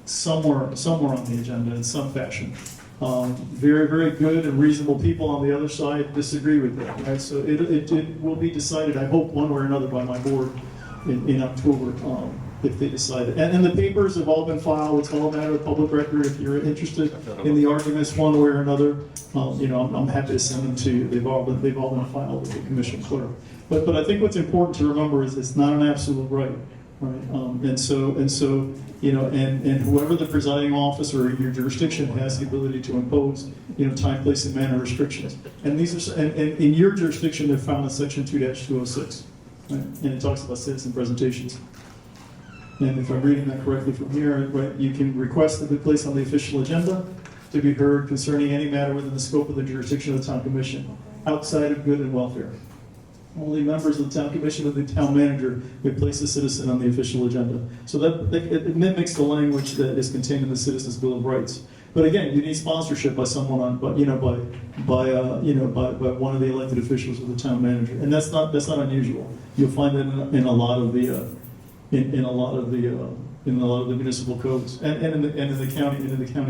Somewhere on the agenda in some fashion. Very, very good and reasonable people on the other side disagree with that, right? So it will be decided, I hope, one way or another by my board in October. If they decide it. And the papers have all been filed. It's all a matter of public record. If you're interested in the arguments one way or another, I'm happy to send them to you. They've all been filed with the commission clerk. But I think what's important to remember is it's not an absolute right, right? And so whoever the presiding officer in your jurisdiction has the ability to impose, time, place, and manner restrictions. And these are and in your jurisdiction they're found in section 2-206, right? And it talks about citizen presentations. And if I'm reading that correctly from here, right, you can request to be placed on the official agenda to be heard concerning any matter within the scope of the jurisdiction of the town commission, outside of good and welfare. Only members of the town commission and the town manager may place a citizen on the official agenda. So that it mimics the language that is contained in the Citizens' Bill of Rights. But again, you need sponsorship by someone by one of the elected officials or the town manager, and that's not unusual. You'll find that in a lot of the in a lot of the municipal codes, and in the county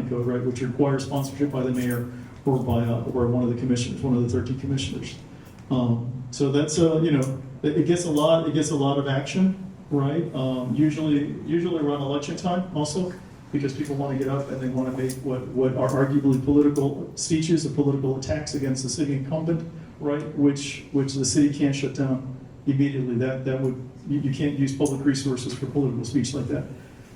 code, right, which requires sponsorship by the mayor or by or one of the commissioners, one of the 13 commissioners. So that's it gets a lot of action, right? Usually around election time also, because people want to get up and they want to make what are arguably political speeches or political attacks against the city incumbent, right? Which the city can't shut down immediately. That would you can't use public resources for political speech like that,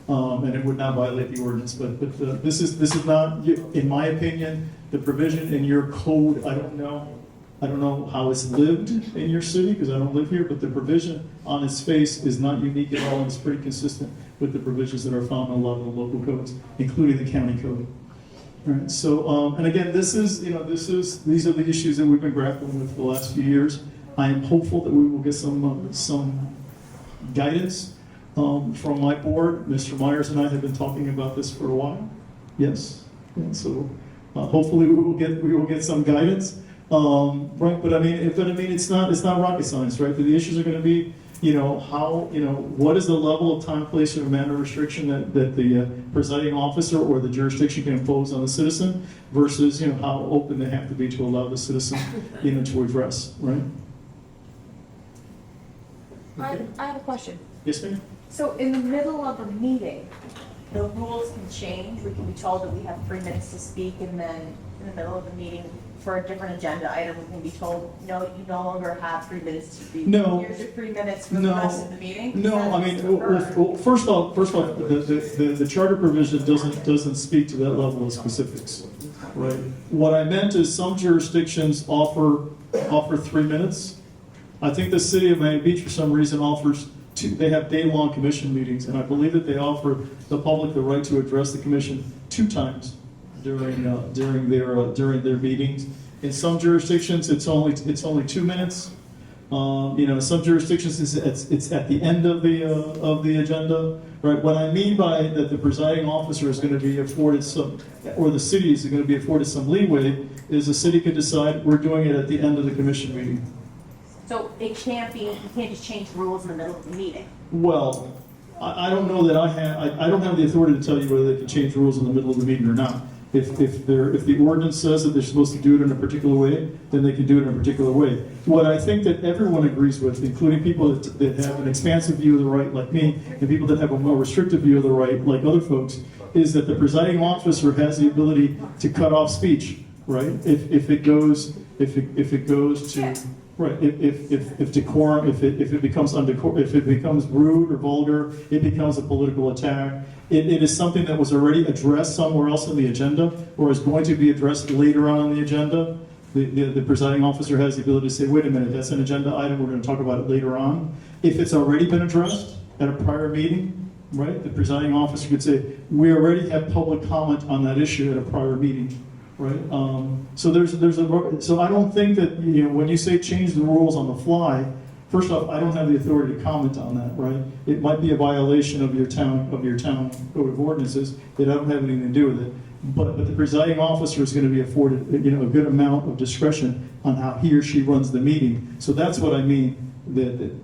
and it would not violate the ordinance. But this is not, in my opinion, the provision in your code. I don't know how it's lived in your city because I don't live here. But the provision on its face is not unique at all, and it's pretty consistent with the provisions that are found in a lot of the local codes, including the county code. All right. So and again, these are the issues that we've been grappling with for the last few years. I am hopeful that we will get some guidance from my board. Mr. Myers and I have been talking about this for a while. Yes, and so hopefully we will get some guidance. Right, but I mean, it's not rocket science, right? The issues are going to be, what is the level of time, place, or manner restriction that the presiding officer or the jurisdiction can impose on the citizen versus, how open they have to be to allow the citizen, to address, right? I have a question. Yes, ma'am? So in the middle of a meeting, the rules can change. We can be told that we have 3 minutes to speak, and then in the middle of the meeting, for a different agenda item, we can be told, no, you no longer have 3 minutes to speak. No. Here's your 3 minutes for the rest of the meeting. No, I mean, well, first off, the charter provision doesn't speak to that level of specifics, right? What I meant is some jurisdictions offer 3 minutes. I think the city of Miami Beach, for some reason, offers 2. They have day-long commission meetings, and I believe that they offer the public the right to address the commission 2 times during their meetings. In some jurisdictions, it's only 2 minutes. Some jurisdictions, it's at the end of the agenda, right? What I mean by that the presiding officer is going to be afforded some, or the city is going to be afforded some leeway, is the city could decide we're doing it at the end of the commission meeting. So it can't be, you can't just change the rules in the middle of the meeting. Well, I don't know that I don't have the authority to tell you whether they can change rules in the middle of the meeting or not. If the ordinance says that they're supposed to do it in a particular way, then they can do it in a particular way. What I think that everyone agrees with, including people that have an expansive view of the right like me, and people that have a more restrictive view of the right like other folks, is that the presiding officer has the ability to cut off speech, right? If it goes to right, if decorum, if it becomes if it becomes rude or vulgar, it becomes a political attack. It is something that was already addressed somewhere else in the agenda, or is going to be addressed later on in the agenda. The presiding officer has the ability to say, wait a minute, that's an agenda item, we're going to talk about it later on. If it's already been addressed at a prior meeting, right, the presiding officer could say, we already have public comment on that issue at a prior meeting. Right. So I don't think that, when you say change the rules on the fly, first off, I don't have the authority to comment on that, right? It might be a violation of your town code of ordinances that I don't have anything to do with it. But the presiding officer is going to be afforded, a good amount of discretion on how he or she runs the meeting. So that's what I mean vis-a-vis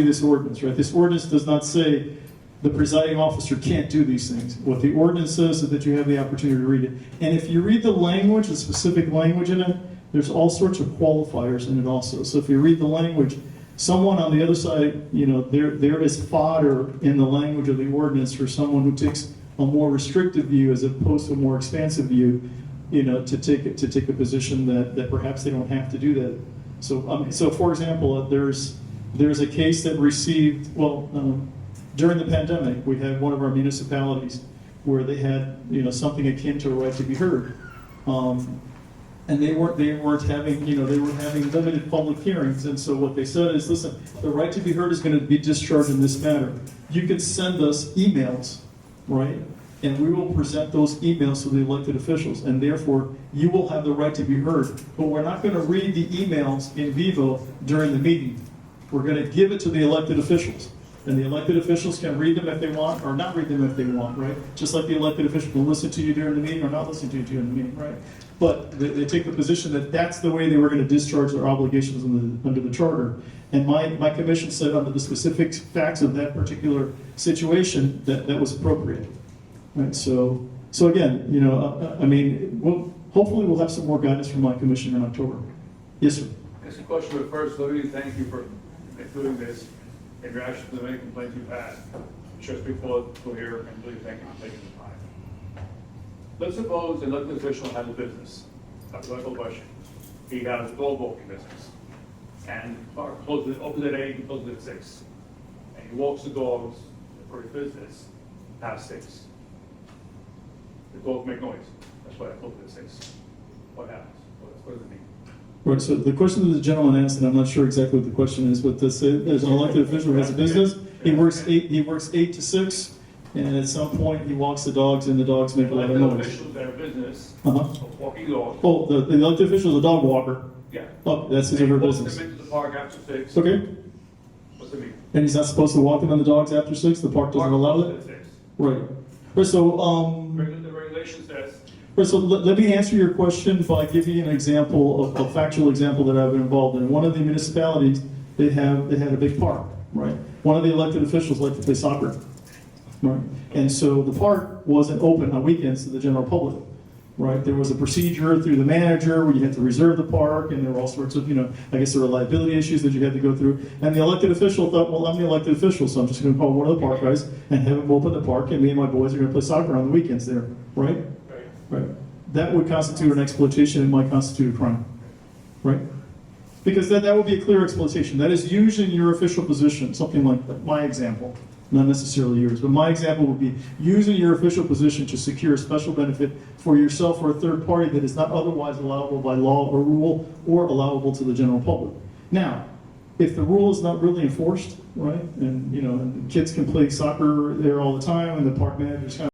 this ordinance, right? This ordinance does not say the presiding officer can't do these things. What the ordinance says is that you have the opportunity to read it. And if you read the language, the specific language in it, there's all sorts of qualifiers in it also. So if you read the language, someone on the other side, there is fodder in the language of the ordinance for someone who takes a more restrictive view as opposed to a more expansive view, to take a position that perhaps they don't have to do that. So for example, there's a case that received, during the pandemic, we had one of our municipalities where they had, something akin to a right to be heard, and they were having limited public hearings. And so what they said is, listen, the right to be heard is going to be discharged in this matter. You can send us emails, right, and we will present those emails to the elected officials, and therefore you will have the right to be heard. But we're not going to read the emails in vivo during the meeting. We're going to give it to the elected officials. And the elected officials can read them if they want, or not read them if they want, right? Just like the elected official will listen to you during the meeting or not listen to you during the meeting, right? But they take the position that that's the way they were going to discharge their obligations under the charter. And my commission said under the specific facts of that particular situation that was appropriate, right? So again, hopefully we'll have some more guidance from my commission in October. Yes, sir. It's a question, but first, let me thank you for including this in reaction to the many complaints you've had. Just before we're here, and really thank you for taking the time. Let's suppose an elected official has a business, a political question. He has a dog walking business, and opens at 8, closes at 6. And he walks the dogs for his business past 6. The dogs make noise. That's why I close at 6. What happens? What does it mean? Right, so the question that the gentleman asked, and I'm not sure exactly what the question is, but there's an elected official who has a business. He works 8 to 6, and at some point he walks the dogs, and the dogs make a lot of Elected noise. officials that have business, Uh-huh. walking dogs. Oh, the elected official is a dog walker. Yeah. Oh, that's his or And her he walks business. them into the park after 6. Okay, What's it mean? and he's not supposed to walk them on the dogs after 6? The park doesn't allow that? At 6. Right. Right, so, The regulation says. Right, so let me answer your question by giving you an example, a factual example that I've been involved in. One of the municipalities, they had a big park, right? One of the elected officials liked to play soccer, right? And so the park wasn't open on weekends to the general public, right? There was a procedure through the manager where you had to reserve the park, and there were all sorts of, I guess there were liability issues that you had to go through. And the elected official thought, well, I'm the elected official, so I'm just going to call one of the park guys and have him open the park, and me and my boys are going to play soccer on the weekends there, right? Right. That would constitute an exploitation and might constitute a crime, right? Because that would be a clear exploitation. That is using your official position, something like that. My example, not necessarily yours, but my example would be using your official position to secure a special benefit for yourself or a third party that is not otherwise allowable by law or rule or allowable to the general public. Now, if the rule is not really enforced, right, and and kids can play soccer there all the time, and the park manager's kind of